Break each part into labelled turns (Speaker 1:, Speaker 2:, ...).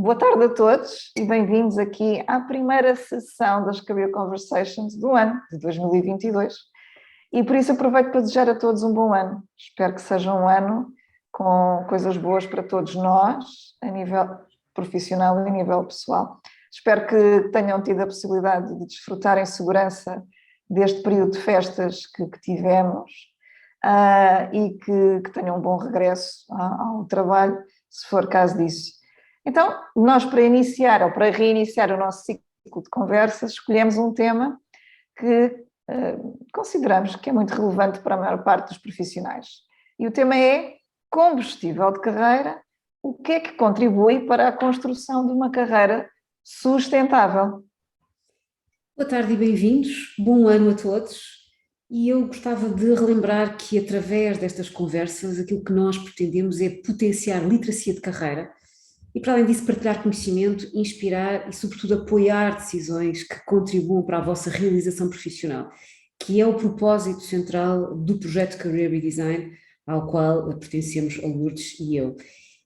Speaker 1: Boa tarde a todos e bem-vindos aqui à primeira sessão das Career Conversations do ano de 2022. E por isso aproveito para desejar a todos um bom ano. Espero que seja um ano com coisas boas para todos nós, a nível profissional e a nível pessoal. Espero que tenham tido a possibilidade de desfrutar em segurança deste período de festas que tivemos e que tenham um bom regresso ao trabalho, se for caso disso. Então, nós para iniciar ou para reiniciar o nosso ciclo de conversas, escolhemos um tema que consideramos que é muito relevante para a maior parte dos profissionais. E o tema é combustível de carreira, o que é que contribui para a construção de uma carreira sustentável.
Speaker 2: Boa tarde e bem-vindos, bom ano a todos. E eu gostava de relembrar que através destas conversas aquilo que nós pretendemos é potenciar literacia de carreira e, para além disso, partilhar conhecimento, inspirar e, sobretudo, apoiar decisões que contribuam para a vossa realização profissional, que é o propósito central do projeto Career Redesign, ao qual pertencemos a Lourdes e eu.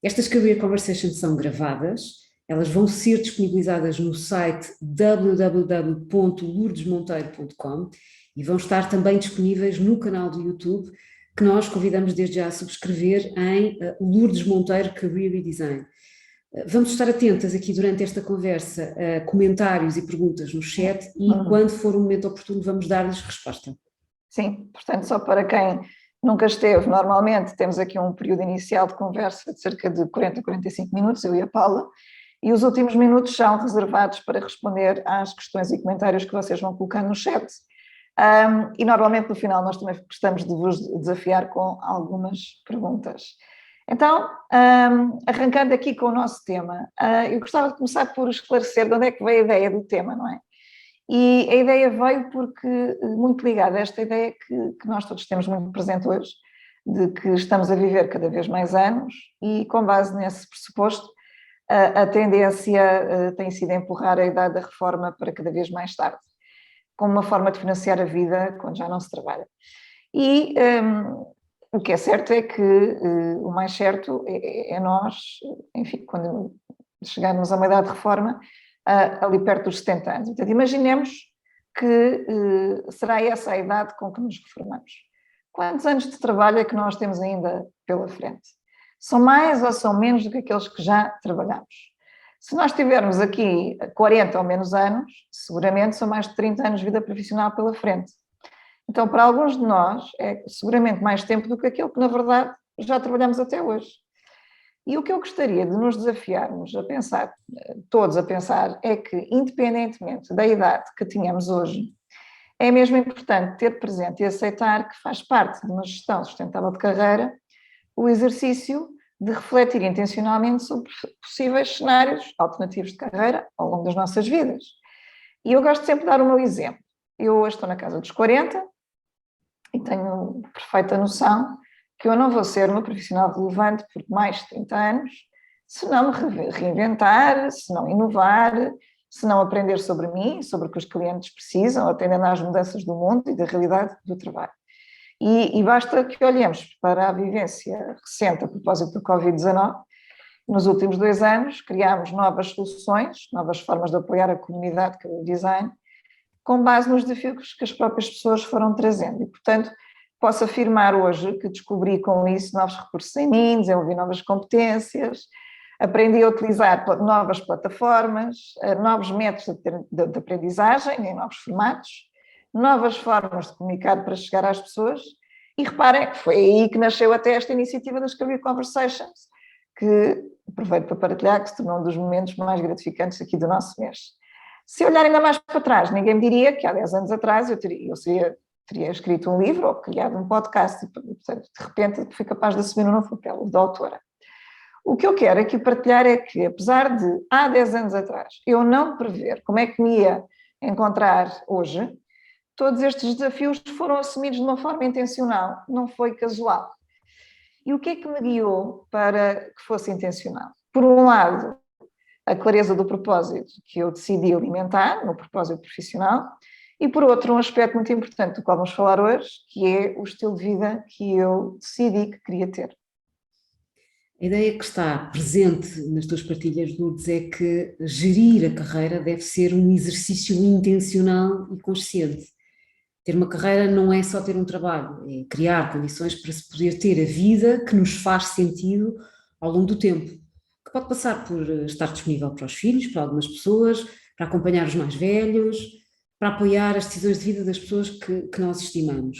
Speaker 2: Estas Career Conversations são gravadas, elas vão ser disponibilizadas no site www.lourdesmonteiro.com e vão estar também disponíveis no canal do YouTube, que nós convidamos desde já a subscrever em Lourdes Monteiro Career Redesign. Vamos estar atentas aqui durante esta conversa a comentários e perguntas no chat e quando for o momento oportuno vamos dar-lhes resposta.
Speaker 1: Sim, portanto, só para quem nunca esteve, normalmente temos aqui um período inicial de conversa de cerca de 40 a 45 minutos, eu e a Paula, e os últimos minutos são reservados para responder às questões e comentários que vocês vão colocando no chat. E normalmente no final nós também gostamos de vos desafiar com algumas perguntas. Então, arrancando aqui com o nosso tema, eu gostava de começar por esclarecer de onde é que veio a ideia do tema, não é? E a ideia veio porque, muito ligada a esta ideia que nós todos temos muito presente hoje, de que estamos a viver cada vez mais anos e, com base nesse pressuposto, a tendência tem sido empurrar a idade da reforma para cada vez mais tarde, como uma forma de financiar a vida quando já não se trabalha. E o que é certo é que o mais certo é nós, enfim, quando chegarmos a uma idade de reforma, ali perto dos 70 anos. Portanto, imaginemos que será essa a idade com que nos reformamos. Quantos anos de trabalho é que nós temos ainda pela frente? São mais ou são menos do que aqueles que já trabalhamos? Se nós tivermos aqui 40 ou menos anos, seguramente são mais de 30 anos de vida profissional pela frente. Então, para alguns de nós, é seguramente mais tempo do que aquilo que, na verdade, já trabalhamos até hoje. E o que eu gostaria de nos desafiarmos a pensar, todos a pensar, é que, independentemente da idade que tínhamos hoje, é mesmo importante ter presente e aceitar que faz parte de uma gestão sustentável de carreira o exercício de refletir intencionalmente sobre possíveis cenários alternativos de carreira ao longo das nossas vidas. E eu gosto sempre de dar o meu exemplo. Eu hoje estou na casa dos 40 e tenho perfeita noção que eu não vou ser uma profissional relevante por mais de 30 anos se não me reinventar, se não inovar, se não aprender sobre mim, sobre o que os clientes precisam, atendendo às mudanças do mundo e da realidade do trabalho. E basta que olhemos para a vivência recente a propósito do Covid-19. Nos últimos 2 anos, criámos novas soluções, novas formas de apoiar a comunidade que é o design, com base nos desafios que as próprias pessoas foram trazendo. E, portanto, posso afirmar hoje que descobri com isso novos recursos em mim, desenvolvi novas competências, aprendi a utilizar novas plataformas, novos métodos de aprendizagem em novos formatos, novas formas de comunicar para chegar às pessoas. E reparem que foi aí que nasceu até esta iniciativa das Career Conversations, que aproveito para partilhar, que se tornou um dos momentos mais gratificantes aqui do nosso mês. Se olhar ainda mais para trás, ninguém me diria que há 10 anos atrás eu teria escrito um livro ou criado um podcast e, portanto, de repente fui capaz de assumir um novo papel, o da autora. O que eu quero aqui partilhar é que, apesar de, há 10 anos atrás, eu não prever como é que me ia encontrar hoje, todos estes desafios foram assumidos de uma forma intencional, não foi casual. E o que é que me guiou para que fosse intencional? Por um lado, a clareza do propósito que eu decidi alimentar no propósito profissional e, por outro, um aspecto muito importante do qual vamos falar hoje, que é o estilo de vida que eu decidi que queria ter.
Speaker 2: A ideia que está presente nas tuas partilhas, Lourdes, é que gerir a carreira deve ser um exercício intencional e consciente. Ter uma carreira não é só ter um trabalho, é criar condições para se poder ter a vida que nos faz sentido ao longo do tempo, que pode passar por estar disponível para os filhos, para algumas pessoas, para acompanhar os mais velhos, para apoiar as decisões de vida das pessoas que nós estimamos.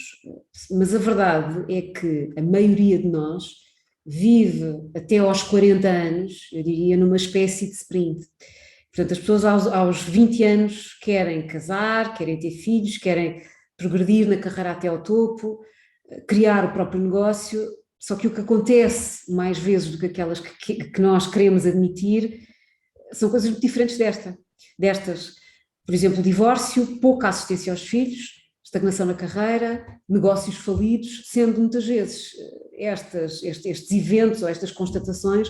Speaker 2: Mas a verdade é que a maioria de nós vive até aos 40 anos, eu diria, numa espécie de sprint. Portanto, as pessoas aos 20 anos querem casar, querem ter filhos, querem progredir na carreira até ao topo, criar o próprio negócio, só que o que acontece mais vezes do que aquelas que nós queremos admitir são coisas muito diferentes destas. Por exemplo, divórcio, pouca assistência aos filhos, estagnação na carreira, negócios falidos, sendo muitas vezes estes eventos ou estas constatações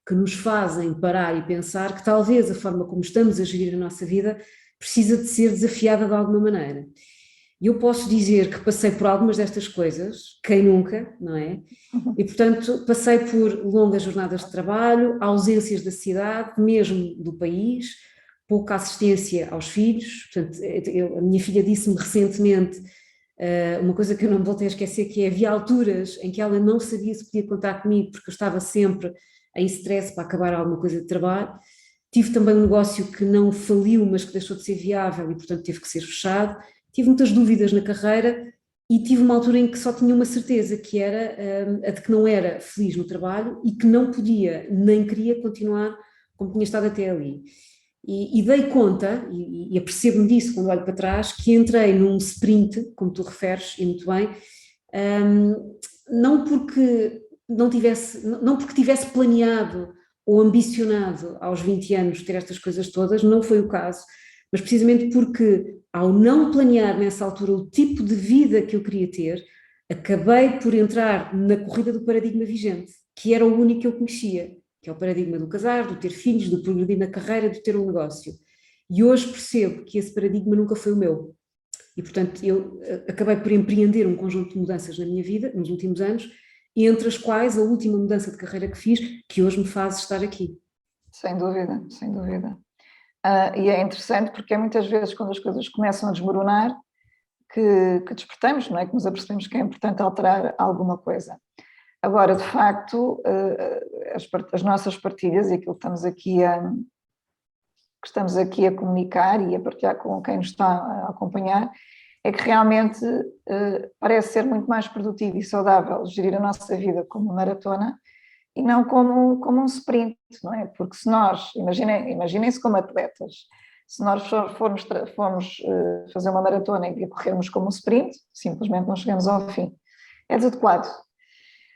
Speaker 2: que nos fazem parar e pensar que talvez a forma como estamos a gerir a nossa vida precisa de ser desafiada de alguma maneira. E eu posso dizer que passei por algumas destas coisas, quem nunca, não é? E, portanto, passei por longas jornadas de trabalho, ausências da cidade, mesmo do país, pouca assistência aos filhos. Portanto, a minha filha disse-me recentemente uma coisa que eu não me voltei a esquecer, que é, havia alturas em que ela não sabia se podia contar comigo, porque eu estava sempre em stress para acabar alguma coisa de trabalho. Tive também um negócio que não faliu, mas que deixou de ser viável e, portanto, teve que ser fechado. Tive muitas dúvidas na carreira e tive uma altura em que só tinha uma certeza, que era a de que não era feliz no trabalho e que não podia, nem queria continuar como tinha estado até ali. E dei conta, e apercebo-me disso quando olho para trás, que entrei num sprint, como tu referes, e muito bem, não porque tivesse planeado ou ambicionado aos 20 anos ter estas coisas todas, não foi o caso, mas precisamente porque, ao não planear nessa altura o tipo de vida que eu queria ter, acabei por entrar na corrida do paradigma vigente, que era o único que eu conhecia, que é o paradigma do casar, do ter filhos, do progredir na carreira, de ter um negócio. E hoje percebo que esse paradigma nunca foi o meu. E, portanto, eu acabei por empreender um conjunto de mudanças na minha vida, nos últimos anos, entre as quais a última mudança de carreira que fiz, que hoje me faz estar aqui.
Speaker 1: Sem dúvida, sem dúvida. E é interessante porque é muitas vezes quando as coisas começam a desmoronar que despertamos, não é? Que nos apercebemos que é importante alterar alguma coisa. Agora, de facto, as nossas partilhas e aquilo que estamos aqui a comunicar e a partilhar com quem nos está a acompanhar, é que realmente parece ser muito mais produtivo e saudável gerir a nossa vida como uma maratona e não como um sprint, não é? Porque se nós, imaginem-se como atletas, se nós formos fazer uma maratona e corrermos como um sprint, simplesmente não chegamos ao fim. É desadequado.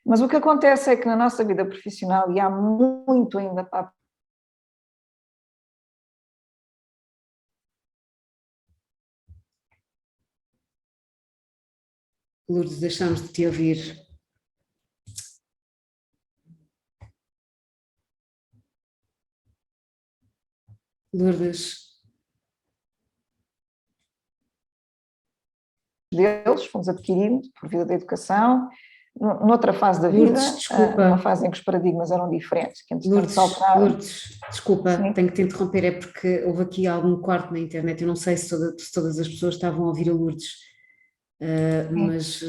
Speaker 1: Mas o que acontece é que na nossa vida profissional, e há muito ainda para...
Speaker 2: Lourdes, deixamos de te ouvir. Lourdes.
Speaker 1: deles, fomos adquirindo por via da educação, noutra fase da vida, uma fase em que os paradigmas eram diferentes. Que
Speaker 2: Lourdes, desculpa, sim, tenho que te interromper, é porque houve aqui algum corte na internet, eu não sei se todas as pessoas estavam a ouvir a Lourdes, mas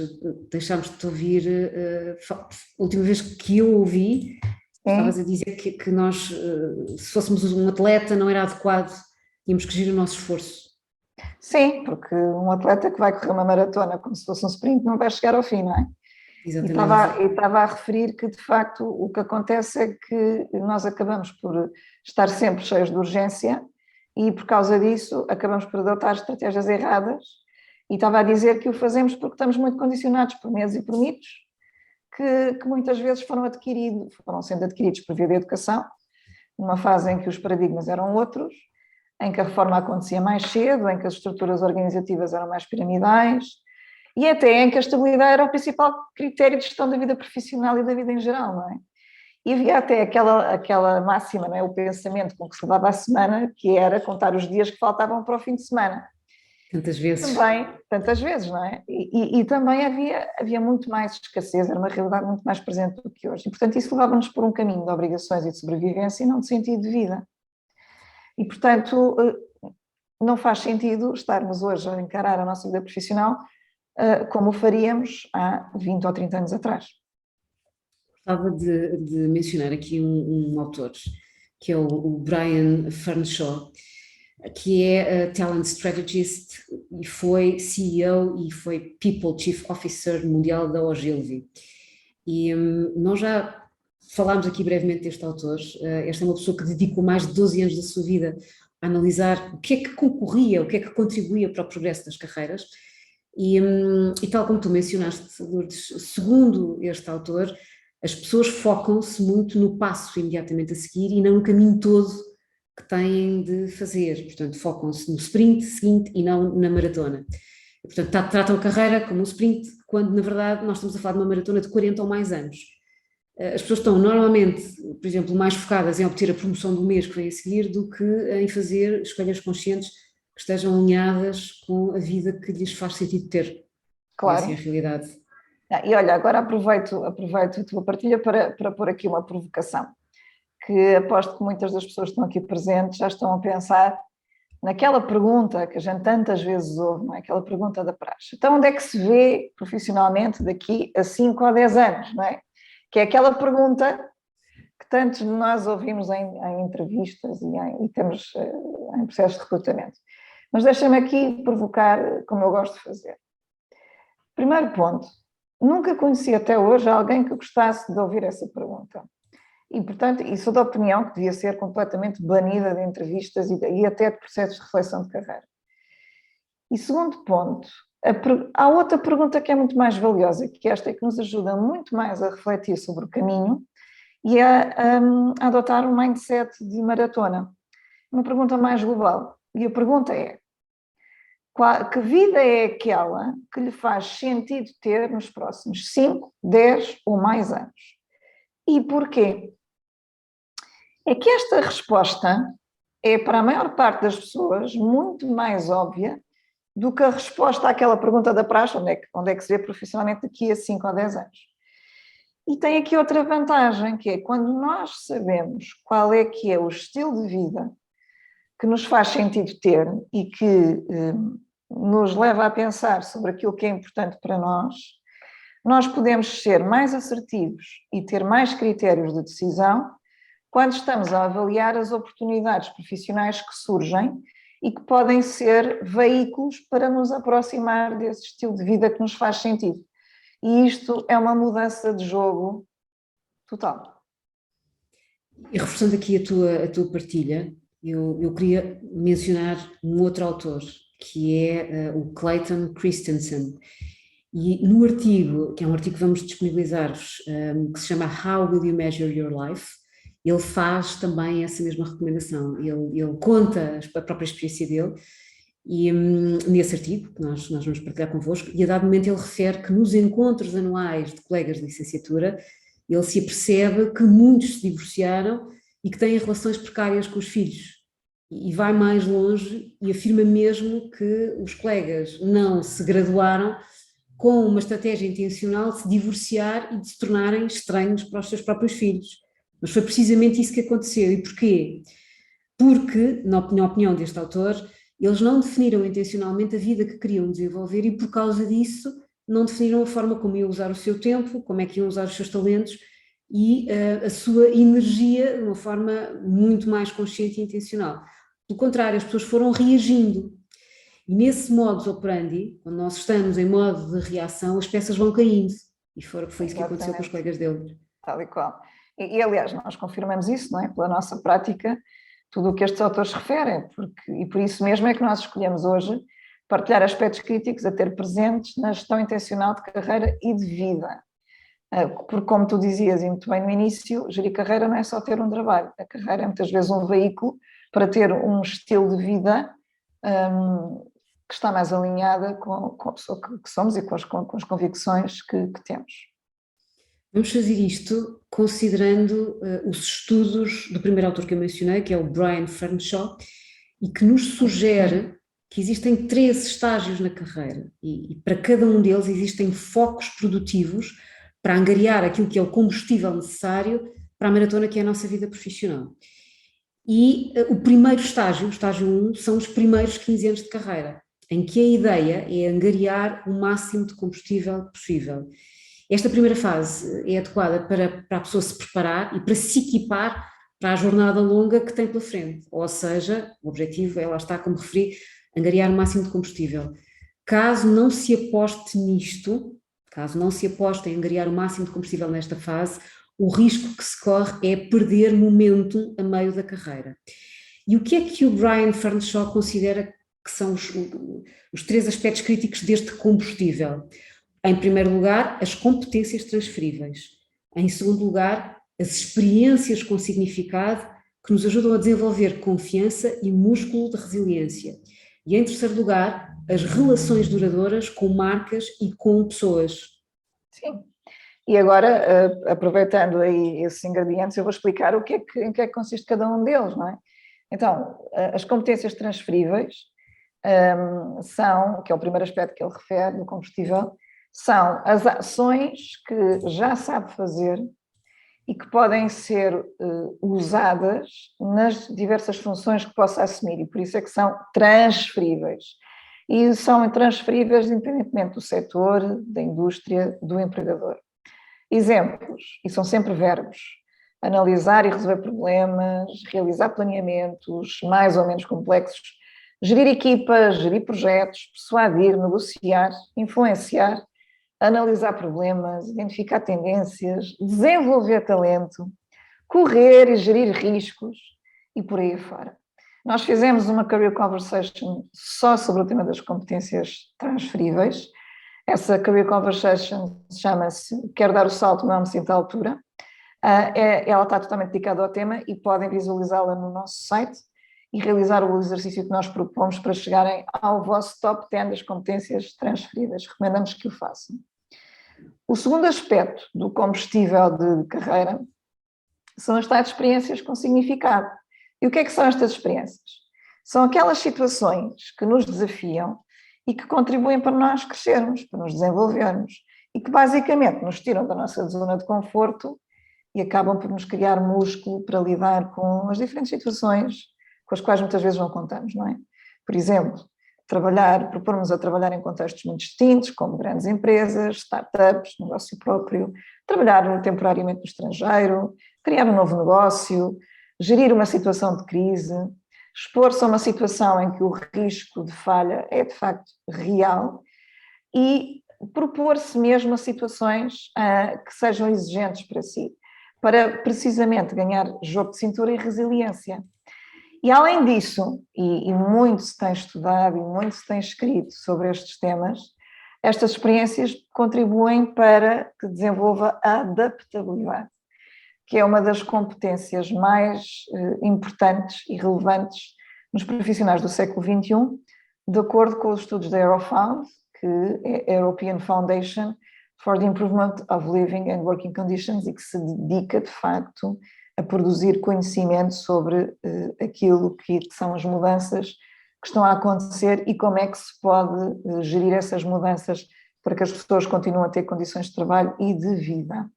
Speaker 2: deixámos de te ouvir, a última vez que eu ouvi, estavas a dizer que nós, se fôssemos um atleta, não era adequado, tínhamos que gerir o nosso esforço.
Speaker 1: Sim, porque um atleta que vai correr uma maratona como se fosse um sprint não vai chegar ao fim, não é? Exatamente. E estava a referir que, de facto, o que acontece é que nós acabamos por estar sempre cheios de urgência e, por causa disso, acabamos por adotar estratégias erradas. E estava a dizer que o fazemos porque estamos muito condicionados por medos e por mitos que muitas vezes foram sendo adquiridos por via da educação, numa fase em que os paradigmas eram outros, em que a reforma acontecia mais cedo, em que as estruturas organizativas eram mais piramidais e até em que a estabilidade era o principal critério de gestão da vida profissional e da vida em geral, não é? E havia até aquela máxima, não é? O pensamento com que se levava a semana, que era contar os dias que faltavam para o fim de semana.
Speaker 2: Tantas vezes.
Speaker 1: Também, tantas vezes, não é? E também havia muito mais escassez, era uma realidade muito mais presente do que hoje. E, portanto, isso levava-nos por um caminho de obrigações e de sobrevivência e não de sentido de vida. E, portanto, não faz sentido estarmos hoje a encarar a nossa vida profissional como o faríamos há 20 ou 30 anos atrás.
Speaker 2: Gostava de mencionar aqui um autor, que é o Brian Fernshaw, que é Talent Strategist e foi CEO e foi People Chief Officer mundial da Ogilvy. E nós já falámos aqui brevemente deste autor. Esta é uma pessoa que dedicou mais de 12 anos da sua vida a analisar o que é que concorria, o que é que contribuía para o progresso das carreiras. E tal como tu mencionaste, Lourdes, segundo este autor, as pessoas focam-se muito no passo imediatamente a seguir e não no caminho todo que têm de fazer. Portanto, focam-se no sprint seguinte e não na maratona. E, portanto, tratam a carreira como um sprint, quando na verdade nós estamos a falar de uma maratona de 40 ou mais anos. As pessoas estão normalmente, por exemplo, mais focadas em obter a promoção do mês que vem a seguir do que em fazer escolhas conscientes que estejam alinhadas com a vida que lhes faz sentido ter.
Speaker 1: Claro.
Speaker 2: Essa é a realidade.
Speaker 1: E olha, agora aproveito a tua partilha para pôr aqui uma provocação, que aposto que muitas das pessoas que estão aqui presentes já estão a pensar naquela pergunta que a gente tantas vezes ouve, não é? Aquela pergunta da praxe. Então, onde é que se vê profissionalmente daqui a 5 ou 10 anos, não é? Que é aquela pergunta que tantos de nós ouvimos em entrevistas e temos em processos de recrutamento. Mas deixa-me aqui provocar, como eu gosto de fazer. Primeiro ponto, nunca conheci até hoje alguém que gostasse de ouvir essa pergunta. E, portanto, sou da opinião que devia ser completamente banida de entrevistas e até de processos de reflexão de carreira. E segundo ponto, há outra pergunta que é muito mais valiosa, que esta é que nos ajuda muito mais a refletir sobre o caminho e a adotar um mindset de maratona. Uma pergunta mais global. E a pergunta é: que vida é aquela que lhe faz sentido ter nos próximos 5, 10 ou mais anos? E porquê? É que esta resposta é, para a maior parte das pessoas, muito mais óbvia do que a resposta àquela pergunta da praxe, onde é que se vê profissionalmente daqui a 5 ou 10 anos. E tem aqui outra vantagem, que é quando nós sabemos qual é que é o estilo de vida que nos faz sentido ter e que nos leva a pensar sobre aquilo que é importante para nós podemos ser mais assertivos e ter mais critérios de decisão quando estamos a avaliar as oportunidades profissionais que surgem e que podem ser veículos para nos aproximar desse estilo de vida que nos faz sentido. E isto é uma mudança de jogo total.
Speaker 2: E reforçando aqui a tua partilha, eu queria mencionar um outro autor, que é o Clayton Christensen. E no artigo, que é um artigo que vamos disponibilizar-vos, que se chama How Will You Measure Your Life?, ele faz também essa mesma recomendação. Ele conta a própria experiência dele e nesse artigo, que nós vamos partilhar convosco, e a dado momento ele refere que nos encontros anuais de colegas de licenciatura, ele se apercebe que muitos se divorciaram e que têm relações precárias com os filhos. E vai mais longe e afirma mesmo que os colegas não se graduaram com uma estratégia intencional de se divorciar e de se tornarem estranhos para os seus próprios filhos. Mas foi precisamente isso que aconteceu. E porquê? Porque, na opinião deste autor, eles não definiram intencionalmente a vida que queriam desenvolver e por causa disso não definiram a forma como iam usar o seu tempo, como é que iam usar os seus talentos e a sua energia de uma forma muito mais consciente e intencional. Pelo contrário, as pessoas foram reagindo. E nesse modus operandi, quando nós estamos em modo de reação, as peças vão caindo. E foi isso que aconteceu com os colegas dele.
Speaker 1: Tal e qual. E aliás, nós confirmamos isso, não é? Pela nossa prática, tudo o que estes autores referem, e por isso mesmo é que nós escolhemos hoje partilhar aspectos críticos a ter presentes na gestão intencional de carreira e de vida. Porque, como tu dizias e muito bem no início, gerir carreira não é só ter um trabalho, a carreira é muitas vezes um veículo para ter um estilo de vida que está mais alinhada com a pessoa que somos e com as convicções que temos.
Speaker 2: Vamos fazer isto considerando os estudos do primeiro autor que eu mencionei, que é o Brian Fernshaw, e que nos sugere que existem 13 estágios na carreira e para cada um deles existem focos produtivos para angariar aquilo que é o combustível necessário para a maratona que é a nossa vida profissional. E o primeiro estágio, o estágio 1, são os primeiros 15 anos de carreira, em que a ideia é angariar o máximo de combustível possível. Esta primeira fase é adequada para a pessoa se preparar e para se equipar para a jornada longa que tem pela frente, ou seja, o objetivo é, lá está, como referi, angariar o máximo de combustível. Caso não se aposte nisto, caso não se aposte em angariar o máximo de combustível nesta fase, o risco que se corre é perder momento a meio da carreira. E o que é que o Brian Fanshawe considera que são os 3 aspectos críticos deste combustível? Em primeiro lugar, as competências transferíveis. Em segundo lugar, as experiências com significado que nos ajudam a desenvolver confiança e músculo de resiliência. E em terceiro lugar, as relações duradouras com marcas e com pessoas.
Speaker 1: Sim. E agora, aproveitando aí esses ingredientes, eu vou explicar em que é que consiste cada um deles, não é? Então, as competências transferíveis são, que é o primeiro aspecto que ele refere do combustível, são as ações que já sabe fazer e que podem ser usadas nas diversas funções que possa assumir, e por isso é que são transferíveis. E são transferíveis independentemente do setor, da indústria, do empregador. Exemplos, e são sempre verbos: analisar e resolver problemas, realizar planeamentos mais ou menos complexos, gerir equipas, gerir projetos, persuadir, negociar, influenciar, analisar problemas, identificar tendências, desenvolver talento, correr e gerir riscos e por aí fora. Nós fizemos uma Career Conversation só sobre o tema das competências transferíveis. Essa Career Conversation chama-se Quero dar o salto, não me sinto à altura. Ela está totalmente dedicada ao tema e podem visualizá-la no nosso site e realizar o exercício que nós propomos para chegarem ao vosso top 10 das competências transferíveis. Recomendamos que o façam. O segundo aspecto do combustível de carreira são as tais experiências com significado. E o que é que são estas experiências? São aquelas situações que nos desafiam e que contribuem para nós crescermos, para nos desenvolvermos, e que basicamente nos tiram da nossa zona de conforto e acabam por nos criar músculo para lidar com as diferentes situações com as quais muitas vezes não contamos, não é? Por exemplo, propormos a trabalhar em contextos muito distintos, como grandes empresas, startups, negócio próprio, trabalhar temporariamente no estrangeiro, criar um novo negócio, gerir uma situação de crise, expor-se a uma situação em que o risco de falha é de facto real e propor-se mesmo a situações que sejam exigentes para si, para precisamente ganhar jogo de cintura e resiliência. E além disso, e muito se tem estudado e muito se tem escrito sobre estes temas, estas experiências contribuem para que desenvolva a adaptabilidade, que é uma das competências mais importantes e relevantes nos profissionais do século XXI, de acordo com os estudos da Eurofound, que é a European Foundation for the Improvement of Living and Working Conditions, e que se dedica, de facto, a produzir conhecimento sobre aquilo que são as mudanças que estão a acontecer e como é que se pode gerir essas mudanças para que as pessoas continuem a ter condições de trabalho e de vida.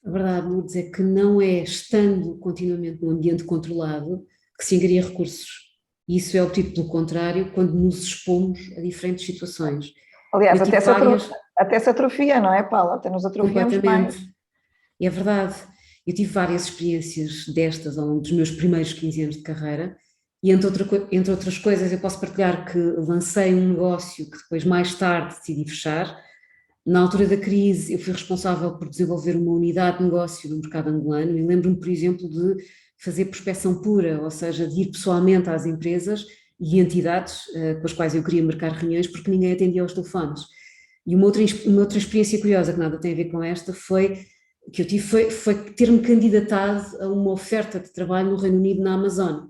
Speaker 2: A verdade, Lourdes, é que não é estando continuamente num ambiente controlado que se engaria recursos. E isso é obtido pelo contrário quando nos expomos a diferentes situações.
Speaker 1: Aliás, até se atrofia, não é, Paula? Até nos atrofiamos mais.
Speaker 2: É verdade. Eu tive várias experiências destas ao longo dos meus primeiros 15 anos de carreira e, entre outras coisas, eu posso partilhar que lancei um negócio que depois, mais tarde, decidi fechar. Na altura da crise, eu fui responsável por desenvolver uma unidade de negócio no mercado angolano e lembro-me, por exemplo, de fazer prospecção pura, ou seja, de ir pessoalmente às empresas e entidades com as quais eu queria marcar reuniões porque ninguém atendia aos telefones. E uma outra experiência curiosa que nada tem a ver com esta que eu tive foi ter-me candidatado a uma oferta de trabalho no Reino Unido, na Amazon.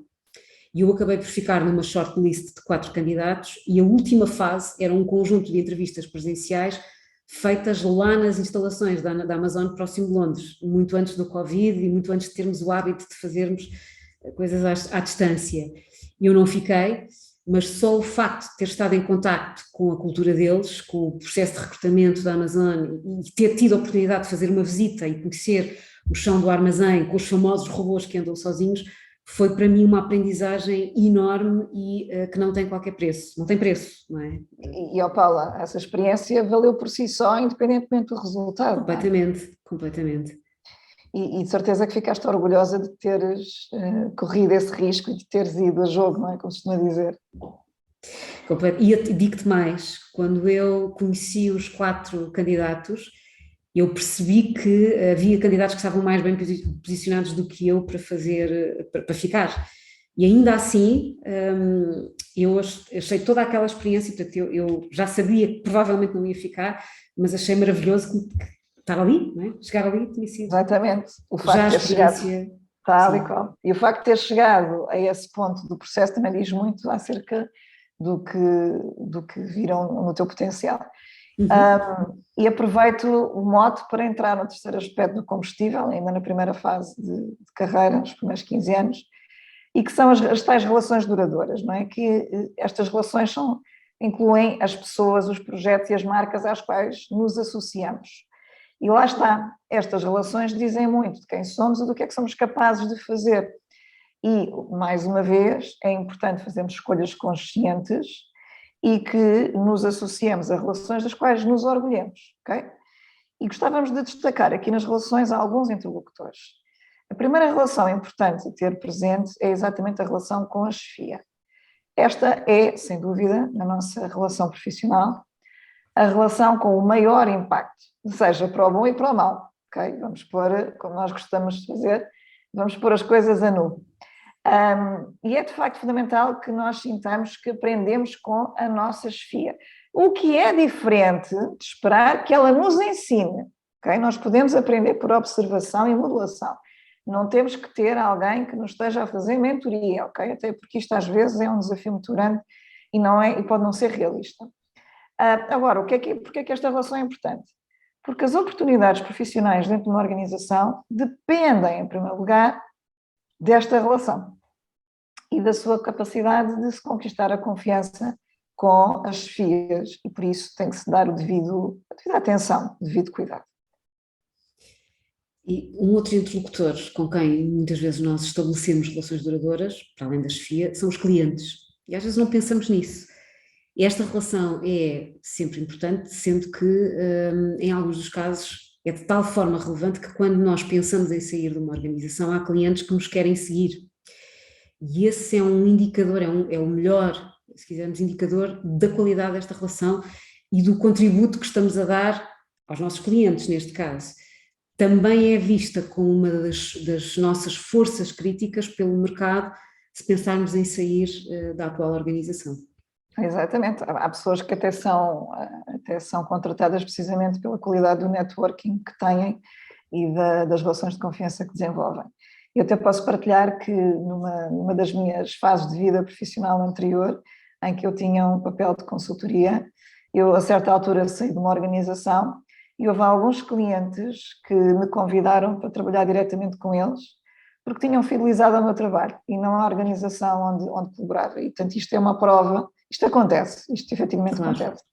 Speaker 2: E eu acabei por ficar numa shortlist de 4 candidatos e a última fase era um conjunto de entrevistas presenciais feitas lá nas instalações da Amazon próximo de Londres, muito antes do Covid e muito antes de termos o hábito de fazermos coisas à distância. Eu não fiquei, mas só o facto de ter estado em contacto com a cultura deles, com o processo de recrutamento da Amazon e ter tido a oportunidade de fazer uma visita e conhecer o chão do armazém com os famosos robôs que andam sozinhos, foi para mim uma aprendizagem enorme e que não tem qualquer preço, não tem preço, não é?
Speaker 1: Ó Paula, essa experiência valeu por si só, independentemente do resultado.
Speaker 2: Completamente, completamente.
Speaker 1: E de certeza que ficaste orgulhosa de teres corrido esse risco e de teres ido a jogo, não é? Como se costuma dizer.
Speaker 2: E digo-te mais, quando eu conheci os 4 candidatos, eu percebi que havia candidatos que estavam mais bem posicionados do que eu para ficar. E ainda assim, eu achei toda aquela experiência, portanto, eu já sabia que provavelmente não ia ficar, mas achei maravilhoso estar ali, não é? Chegar ali tinha sido.
Speaker 1: Exatamente. O facto de ter chegado, tal e qual. E o facto de ter chegado a esse ponto do processo também diz muito acerca do que viram no teu potencial. E aproveito o mote para entrar no terceiro aspecto do combustível, ainda na primeira fase de carreira, nos primeiros 15 anos, e que são as tais relações duradouras, não é? Que estas relações incluem as pessoas, os projetos e as marcas às quais nos associamos. E lá está, estas relações dizem muito de quem somos e do que é que somos capazes de fazer. E, mais uma vez, é importante fazermos escolhas conscientes e que nos associemos a relações das quais nos orgulhemos, ok? E gostávamos de destacar aqui nas relações alguns interlocutores. A primeira relação importante a ter presente é exatamente a relação com a chefia. Esta é, sem dúvida, na nossa relação profissional, a relação com o maior impacto, seja para o bom e para o mau, ok? Vamos pôr, como nós gostamos de fazer, vamos pôr as coisas a nu. E é de facto fundamental que nós sintamos que aprendemos com a nossa chefia, o que é diferente de esperar que ela nos ensine, ok? Nós podemos aprender por observação e modulação, não temos que ter alguém que nos esteja a fazer mentoria, ok? Até porque isto às vezes é um desafio muito grande e pode não ser realista. Agora, porque é que esta relação é importante? Porque as oportunidades profissionais dentro de uma organização dependem, em primeiro lugar, desta relação e da sua capacidade de se conquistar a confiança com as chefias e por isso tem que se dar a devida atenção, o devido cuidado.
Speaker 2: E um outro interlocutor com quem muitas vezes nós estabelecemos relações duradouras, para além da chefia, são os clientes. E às vezes não pensamos nisso. E esta relação é sempre importante, sendo que, em alguns dos casos, é de tal forma relevante que quando nós pensamos em sair de uma organização, há clientes que nos querem seguir. E esse é um indicador, é o melhor, se quisermos, indicador da qualidade desta relação e do contributo que estamos a dar aos nossos clientes, neste caso. Também é vista como uma das nossas forças críticas pelo mercado, se pensarmos em sair da atual organização.
Speaker 1: Exatamente, há pessoas que até são contratadas precisamente pela qualidade do networking que têm e das relações de confiança que desenvolvem. Eu até posso partilhar que numa das minhas fases de vida profissional anterior, em que eu tinha um papel de consultoria, eu a certa altura saí de uma organização e houve alguns clientes que me convidaram para trabalhar diretamente com eles, porque tinham fidelizado ao meu trabalho e não à organização onde colaborava. E, portanto, isto é uma prova, isto acontece, isto efetivamente acontece.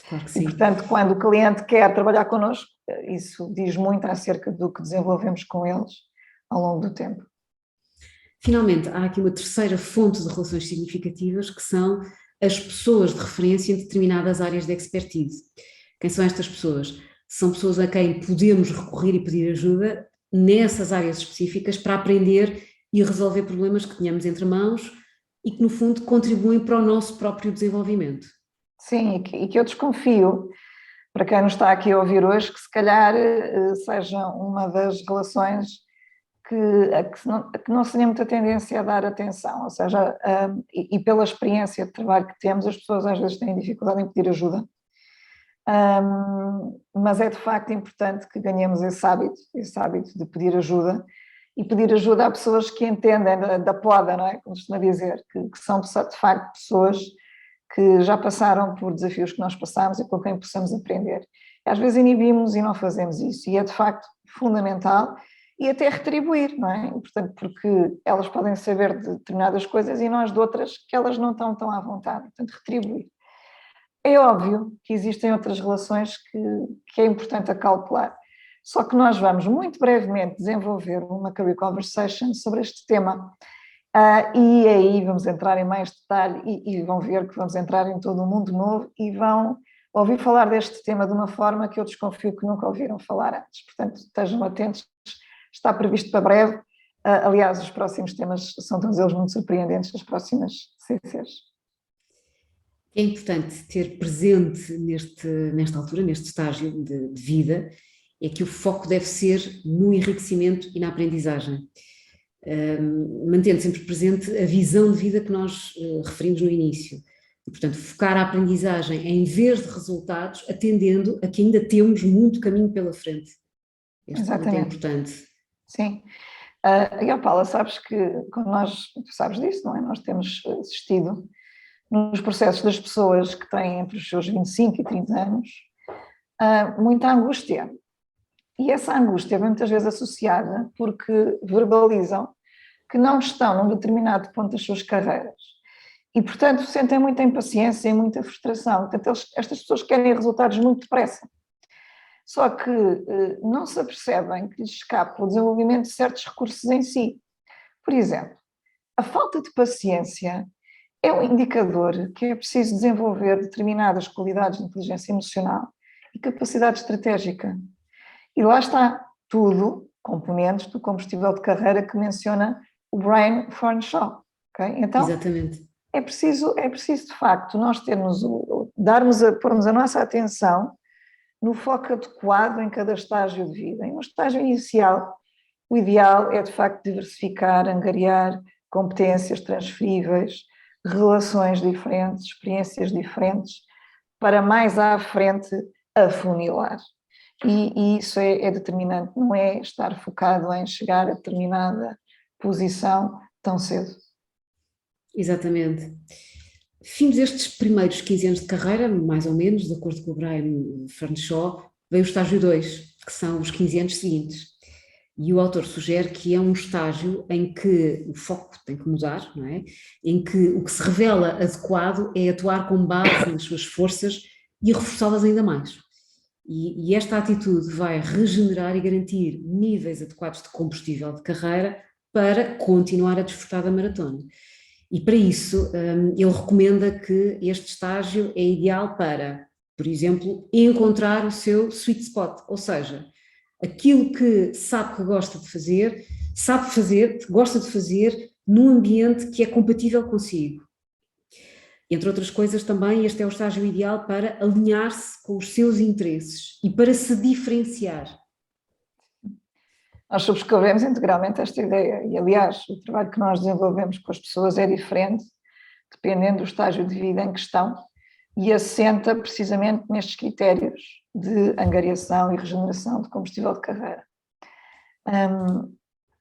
Speaker 2: Claro que sim.
Speaker 1: E, portanto, quando o cliente quer trabalhar connosco, isso diz muito acerca do que desenvolvemos com eles ao longo do tempo.
Speaker 2: Finalmente, há aqui uma terceira fonte de relações significativas, que são as pessoas de referência em determinadas áreas de expertise. Quem são estas pessoas? São pessoas a quem podemos recorrer e pedir ajuda nessas áreas específicas para aprender e resolver problemas que tenhamos entre mãos e que, no fundo, contribuem para o nosso próprio desenvolvimento.
Speaker 1: Sim, e que eu desconfio, para quem nos está aqui a ouvir hoje, que se calhar seja uma das relações que não se tenha muita tendência a dar atenção, ou seja, e pela experiência de trabalho que temos, as pessoas às vezes têm dificuldade em pedir ajuda, mas é de facto importante que ganhemos esse hábito de pedir ajuda, e pedir ajuda a pessoas que entendem da poda, não é? Como costuma dizer, que são de facto pessoas que já passaram por desafios que nós passamos e com quem possamos aprender. Às vezes inibimos e não fazemos isso, e é de facto fundamental, e até retribuir, não é? E, portanto, porque elas podem saber de determinadas coisas e nós de outras que elas não estão tão à vontade, portanto, retribuir. É óbvio que existem outras relações que é importante acautelar, só que nós vamos muito brevemente desenvolver uma career conversation sobre este tema. E aí vamos entrar em mais detalhe e vão ver que vamos entrar em todo um mundo novo e vão ouvir falar deste tema de uma forma que eu desconfio que nunca ouviram falar antes. Portanto, estejam atentos, está previsto para breve. Aliás, os próximos temas são todos eles muito surpreendentes, as próximas CCs.
Speaker 2: É importante ter presente nesta altura, neste estágio de vida, é que o foco deve ser no enriquecimento e na aprendizagem. Mantendo sempre presente a visão de vida que nós referimos no início. E, portanto, focar a aprendizagem em vez de resultados, atendendo a que ainda temos muito caminho pela frente. Este ponto é importante.
Speaker 1: Sim. E, Paula, sabes que quando tu sabes disso, não é? Nós temos assistido nos processos das pessoas que têm entre os seus 25 e 30 anos, muita angústia. E essa angústia vem muitas vezes associada porque verbalizam que não estão num determinado ponto das suas carreiras. E, portanto, sentem muita impaciência e muita frustração. Portanto, estas pessoas querem resultados muito depressa. Só que não se apercebem que lhes escapa o desenvolvimento de certos recursos em si. Por exemplo, a falta de paciência é um indicador que é preciso desenvolver determinadas qualidades de inteligência emocional e capacidade estratégica. E lá está tudo, componentes do combustível de carreira que menciona o Brian Fanshawe. Okay? Então,
Speaker 2: exatamente.
Speaker 1: É preciso de facto nós pormos a nossa atenção no foco adequado em cada estágio de vida. E no estágio inicial, o ideal é de facto diversificar, angariar competências transferíveis, relações diferentes, experiências diferentes, para mais à frente afunilar. E isso é determinante, não é estar focado em chegar a determinada posição tão cedo.
Speaker 2: Exatamente. Fins destes primeiros 15 anos de carreira, mais ou menos, de acordo com o Brian Fanshawe, vem o estágio 2, que são os 15 anos seguintes. E o autor sugere que é um estágio em que o foco tem que mudar, não é? Em que o que se revela adequado é atuar com base nas suas forças e reforçá-las ainda mais. E esta atitude vai regenerar e garantir níveis adequados de combustível de carreira para continuar a desfrutar da maratona. E para isso, ele recomenda que este estágio é ideal para, por exemplo, encontrar o seu sweet spot, ou seja, aquilo que sabe que gosta de fazer, gosta de fazer num ambiente que é compatível consigo. Entre outras coisas também, este é o estágio ideal para alinhar-se com os seus interesses e para se diferenciar.
Speaker 1: Nós subscrevemos integralmente esta ideia e, aliás, o trabalho que nós desenvolvemos com as pessoas é diferente, dependendo do estágio de vida em que estão, e assenta precisamente nestes critérios de angariação e regeneração de combustível de carreira.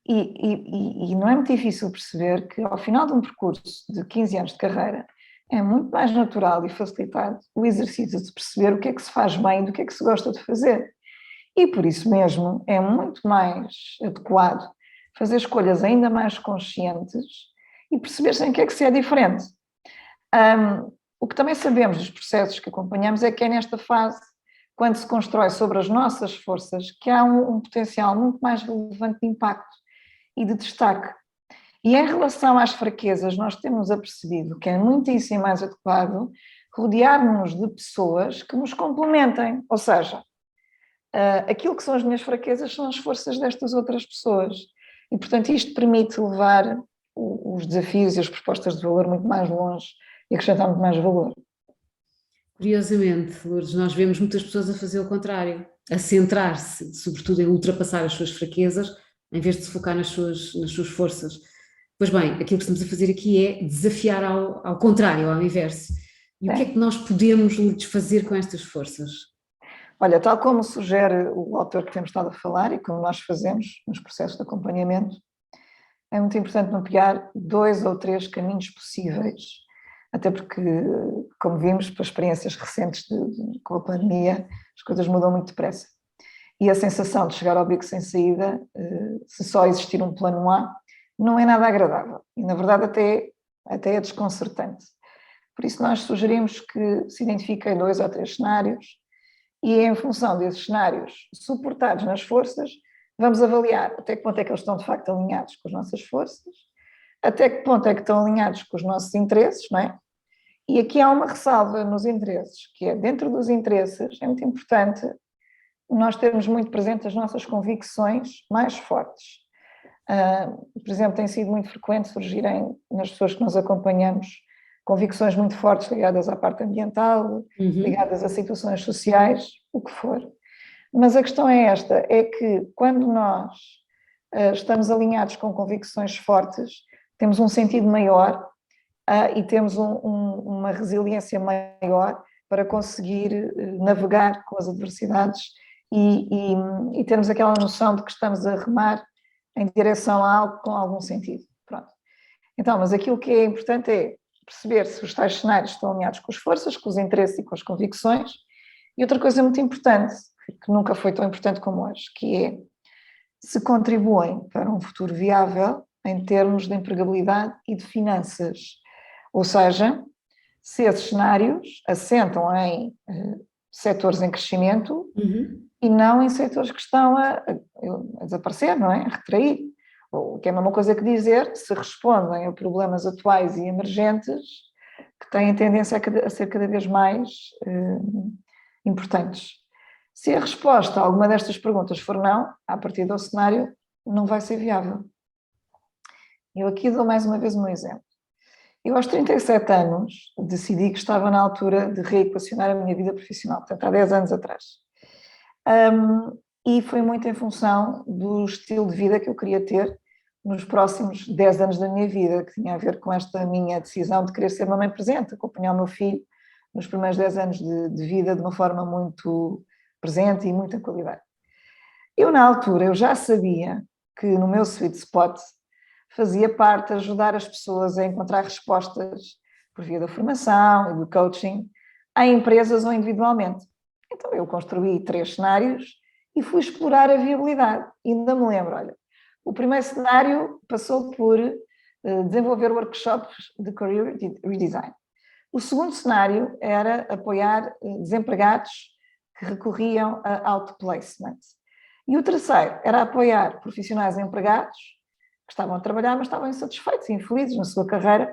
Speaker 1: E não é muito difícil perceber que, ao final de um percurso de 15 anos de carreira, é muito mais natural e facilitado o exercício de perceber o que é que se faz bem e do que é que se gosta de fazer. E por isso mesmo é muito mais adequado fazer escolhas ainda mais conscientes e perceber-se em que é que se é diferente. O que também sabemos dos processos que acompanhamos é que é nesta fase, quando se constrói sobre as nossas forças, que há um potencial muito mais relevante de impacto e de destaque. E em relação às fraquezas, nós temos apercebido que é muitíssimo mais adequado rodear-nos de pessoas que nos complementem, ou seja, aquilo que são as minhas fraquezas são as forças destas outras pessoas. E, portanto, isto permite levar os desafios e as propostas de valor muito mais longe e acrescentar muito mais valor.
Speaker 2: Curiosamente, Lourdes, nós vemos muitas pessoas a fazer o contrário, a centrar-se, sobretudo, em ultrapassar as suas fraquezas, em vez de se focar nas suas forças. Pois bem, aquilo que estamos a fazer aqui é desafiar ao contrário, ao inverso. E o que é que nós podemos desfazer com estas forças?
Speaker 1: Olha, tal como sugere o autor que temos estado a falar e como nós fazemos nos processos de acompanhamento, é muito importante mapear 2 ou 3 caminhos possíveis, até porque, como vimos, para experiências recentes com a pandemia, as coisas mudam muito depressa. e a sensação de chegar ao beco sem saída, se só existir um plano A, não é nada agradável e, na verdade, até é desconcertante. Por isso, nós sugerimos que se identifiquem 2 ou 3 cenários e, em função desses cenários suportados nas forças, vamos avaliar até que ponto é que eles estão, de facto, alinhados com as nossas forças, até que ponto é que estão alinhados com os nossos interesses, não é? E aqui há uma ressalva nos interesses, que é, dentro dos interesses, é muito importante nós termos muito presente as nossas convicções mais fortes. Por exemplo, tem sido muito frequente surgirem nas pessoas que nós acompanhamos convicções muito fortes ligadas à parte ambiental, ligadas a situações sociais, o que for. Mas a questão é esta, é que quando nós estamos alinhados com convicções fortes, temos um sentido maior e temos uma resiliência maior para conseguir navegar com as adversidades e termos aquela noção de que estamos a remar em direção a algo com algum sentido. Pronto. Então, mas aquilo que é importante é perceber se os tais cenários estão alinhados com as forças, com os interesses e com as convicções. E outra coisa muito importante, que nunca foi tão importante como hoje, que é se contribuem para um futuro viável em termos de empregabilidade e de finanças. Ou seja, se esses cenários assentam em setores em crescimento e não em setores que estão a desaparecer, não é? A retrair. O que é a mesma coisa que dizer se respondem a problemas atuais e emergentes que têm tendência a ser cada vez mais importantes. Se a resposta a alguma destas perguntas for não, a partir do cenário não vai ser viável. Eu aqui dou mais uma vez um exemplo. Eu aos 37 anos decidi que estava na altura de reequacionar a minha vida profissional, portanto há 10 anos atrás. E foi muito em função do estilo de vida que eu queria ter nos próximos 10 anos da minha vida, que tinha a ver com esta minha decisão de querer ser uma mãe presente, acompanhar o meu filho nos primeiros 10 anos de vida de uma forma muito presente e muita qualidade. Eu, na altura, eu já sabia que no meu sweet spot fazia parte ajudar as pessoas a encontrar respostas por via da formação e do coaching em empresas ou individualmente. Então eu construí 3 cenários e fui explorar a viabilidade. E ainda me lembro, olha, o primeiro cenário passou por desenvolver workshops de career redesign. O segundo cenário era apoiar desempregados que recorriam a outplacement. E o terceiro era apoiar profissionais empregados que estavam a trabalhar, mas estavam insatisfeitos e infelizes na sua carreira,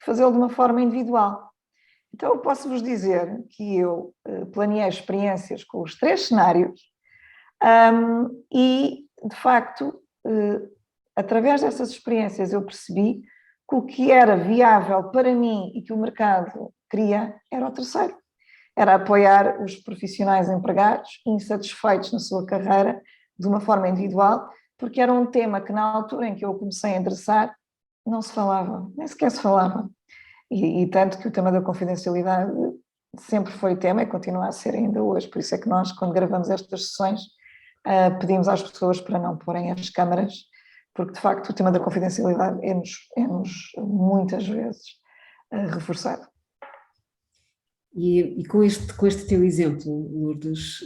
Speaker 1: e fazê-lo de uma forma individual. Então, eu posso vos dizer que eu planeei experiências com os 3 cenários e, de facto, através dessas experiências eu percebi que o que era viável para mim e que o mercado queria era o terceiro. Era apoiar os profissionais empregados insatisfeitos na sua carreira de uma forma individual, porque era um tema que na altura em que eu comecei a endereçar não se falava, nem sequer se falava. E tanto que o tema da confidencialidade sempre foi tema e continua a ser ainda hoje. Por isso é que nós, quando gravamos estas sessões, pedimos às pessoas para não porem as câmaras, porque de facto o tema da confidencialidade é-nos muitas vezes reforçado.
Speaker 2: E com este teu exemplo, Lourdes,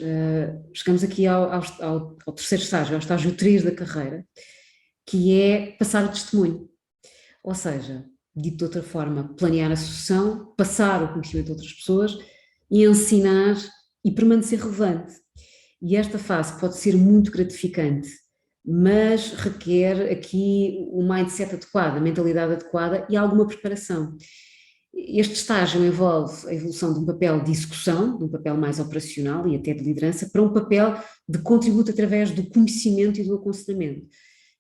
Speaker 2: chegamos aqui ao terceiro estágio, ao estágio 3 da carreira, que é passar o testemunho. Ou seja, dito de outra forma, planear a sucessão, passar o conhecimento a outras pessoas e ensinar e permanecer relevante. E esta fase pode ser muito gratificante, mas requer aqui o mindset adequado, a mentalidade adequada e alguma preparação. Este estágio envolve a evolução de um papel de execução, de um papel mais operacional e até de liderança, para um papel de contributo através do conhecimento e do aconselhamento.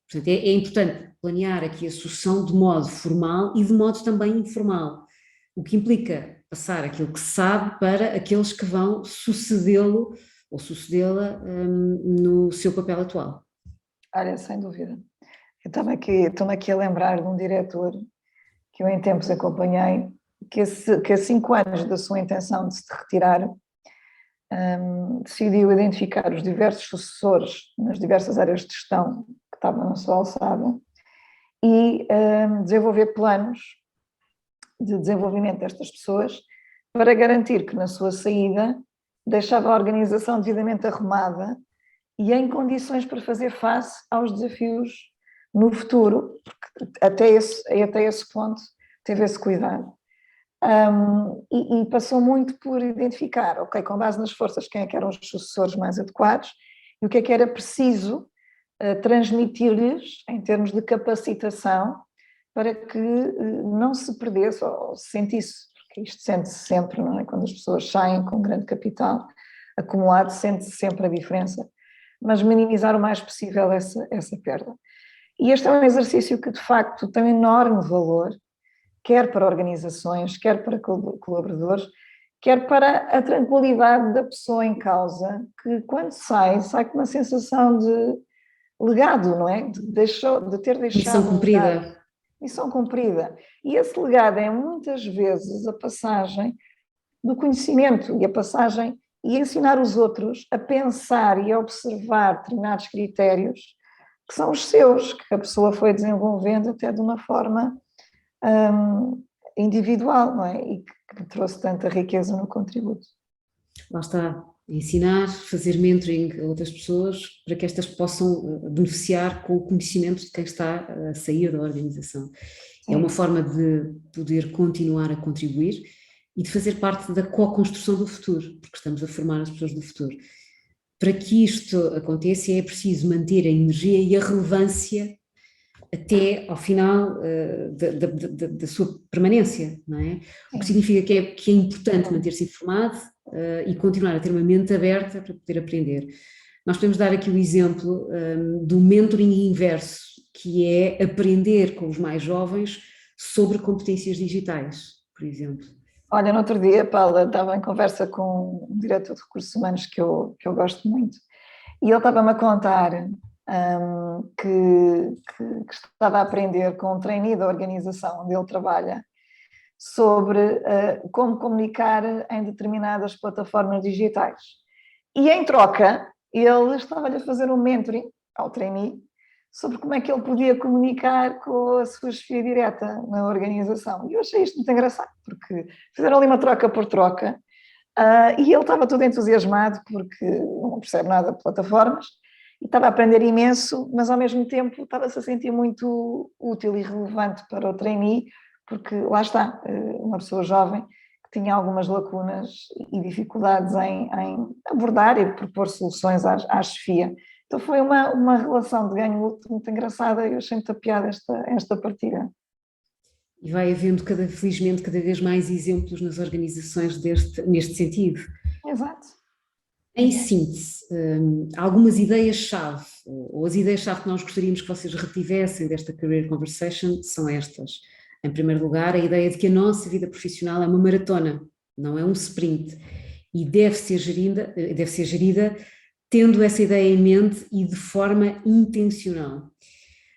Speaker 2: Portanto, é importante planear aqui a sucessão de modo formal e de modo também informal, o que implica passar aquilo que se sabe para aqueles que vão sucedê-lo ou sucedê-la no seu papel atual.
Speaker 1: Olha, sem dúvida. Estou-me aqui a lembrar de um diretor que eu em tempos acompanhei, que a 5 anos da sua intenção de se retirar, decidiu identificar os diversos sucessores nas diversas áreas de gestão que estavam na sua alçada e desenvolver planos de desenvolvimento destas pessoas para garantir que na sua saída deixava a organização devidamente arrumada e em condições para fazer face aos desafios no futuro, porque até esse ponto teve esse cuidado. E passou muito por identificar, ok, com base nas forças, quem é que eram os sucessores mais adequados e o que era preciso transmitir-lhes em termos de capacitação para que não se perdesse ou se sentisse, porque isto sente-se sempre, não é? Quando as pessoas saem com grande capital acumulado, sente-se sempre a diferença, mas minimizar o mais possível essa perda. E este é um exercício que, de facto, tem um enorme valor, quer para organizações, quer para colaboradores, quer para a tranquilidade da pessoa em causa, que quando sai com uma sensação de legado, não é? De ter deixado
Speaker 2: Missão cumprida.
Speaker 1: Missão cumprida. E esse legado é muitas vezes a passagem do conhecimento e a passagem e ensinar os outros a pensar e a observar determinados critérios que são os seus, que a pessoa foi desenvolvendo até de uma forma individual, não é? E que trouxe tanta riqueza no contributo.
Speaker 2: Lá está, ensinar, fazer mentoring a outras pessoas para que estas possam beneficiar com o conhecimento de quem está a sair da organização. Sim. É uma forma de poder continuar a contribuir e de fazer parte da co-construção do futuro, porque estamos a formar as pessoas do futuro. Para que isto aconteça é preciso manter a energia e a relevância até ao final da sua permanência, não é? O que significa que é importante manter-se informado e continuar a ter uma mente aberta para poder aprender. Nós podemos dar aqui o exemplo do mentoring inverso, que é aprender com os mais jovens sobre competências digitais, por exemplo.
Speaker 1: Olha, no outro dia, Paula, estava em conversa com um diretor de recursos humanos que eu gosto muito, e ele estava-me a contar que estava a aprender com um trainee da organização onde ele trabalha sobre como comunicar em determinadas plataformas digitais. E em troca, ele estava-lhe a fazer um mentoring ao trainee sobre como é que ele podia comunicar com a sua chefia direta na organização. E eu achei isto muito engraçado, porque fizeram ali uma troca por troca, e ele estava todo entusiasmado porque não percebe nada de plataformas, e estava a aprender imenso, mas ao mesmo tempo estava-se a sentir muito útil e relevante para o trainee, porque lá está, uma pessoa jovem que tinha algumas lacunas e dificuldades em abordar e propor soluções à chefia. Então foi uma relação de ganho muito engraçada e eu achei muita piada esta partilha.
Speaker 2: E vai havendo, felizmente, cada vez mais exemplos nas organizações neste sentido.
Speaker 1: Exato.
Speaker 2: Em síntese, algumas ideias-chave, ou as ideias-chave que nós gostaríamos que vocês retivessem desta Career Conversation são estas. Em primeiro lugar, a ideia de que a nossa vida profissional é uma maratona, não é um sprint, e deve ser gerida tendo essa ideia em mente e de forma intencional.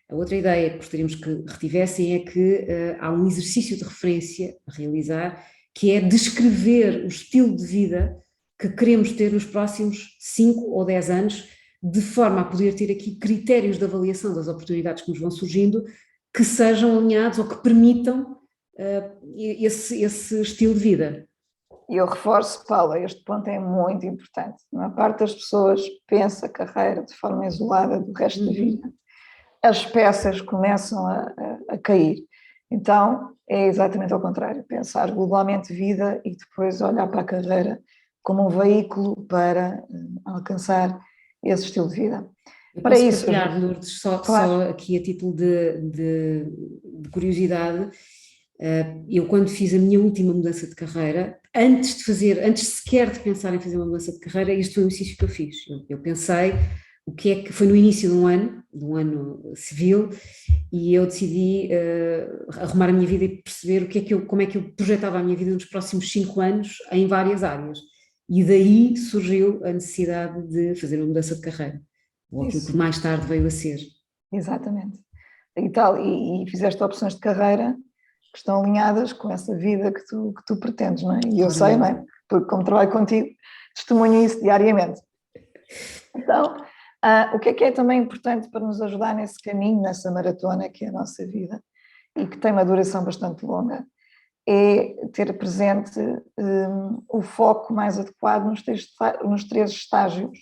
Speaker 2: A outra ideia que gostaríamos que retivessem é que há um exercício de referência a realizar, que é descrever o estilo de vida que queremos ter nos próximos 5 ou 10 anos, de forma a poder ter aqui critérios de avaliação das oportunidades que nos vão surgindo, que sejam alinhados ou que permitam esse estilo de vida.
Speaker 1: E eu reforço, Paula, este ponto é muito importante. A maior parte das pessoas pensa a carreira de forma isolada do resto da vida. As peças começam a cair. Então, é exatamente ao contrário. Pensar globalmente vida e depois olhar para a carreira como um veículo para alcançar esse estilo de vida.
Speaker 2: Para isso, Lourdes, só aqui a título de curiosidade, eu quando fiz a minha última mudança de carreira, antes sequer de pensar em fazer uma mudança de carreira, este foi o exercício que eu fiz. Eu pensei o que é que foi no início de um ano civil, e eu decidi arrumar a minha vida e perceber como é que eu projetava a minha vida nos próximos 5 anos em várias áreas. E daí surgiu a necessidade de fazer uma mudança de carreira, ou aquilo que mais tarde veio a ser.
Speaker 1: Exatamente. E fizeste opções de carreira que estão alinhadas com essa vida que tu pretendes, não é? E eu sei, não é? Porque como trabalho contigo, testemunho isso diariamente. Então, o que é também importante para nos ajudar nesse caminho, nessa maratona que é a nossa vida, e que tem uma duração bastante longa, é ter presente o foco mais adequado nos 3 estágios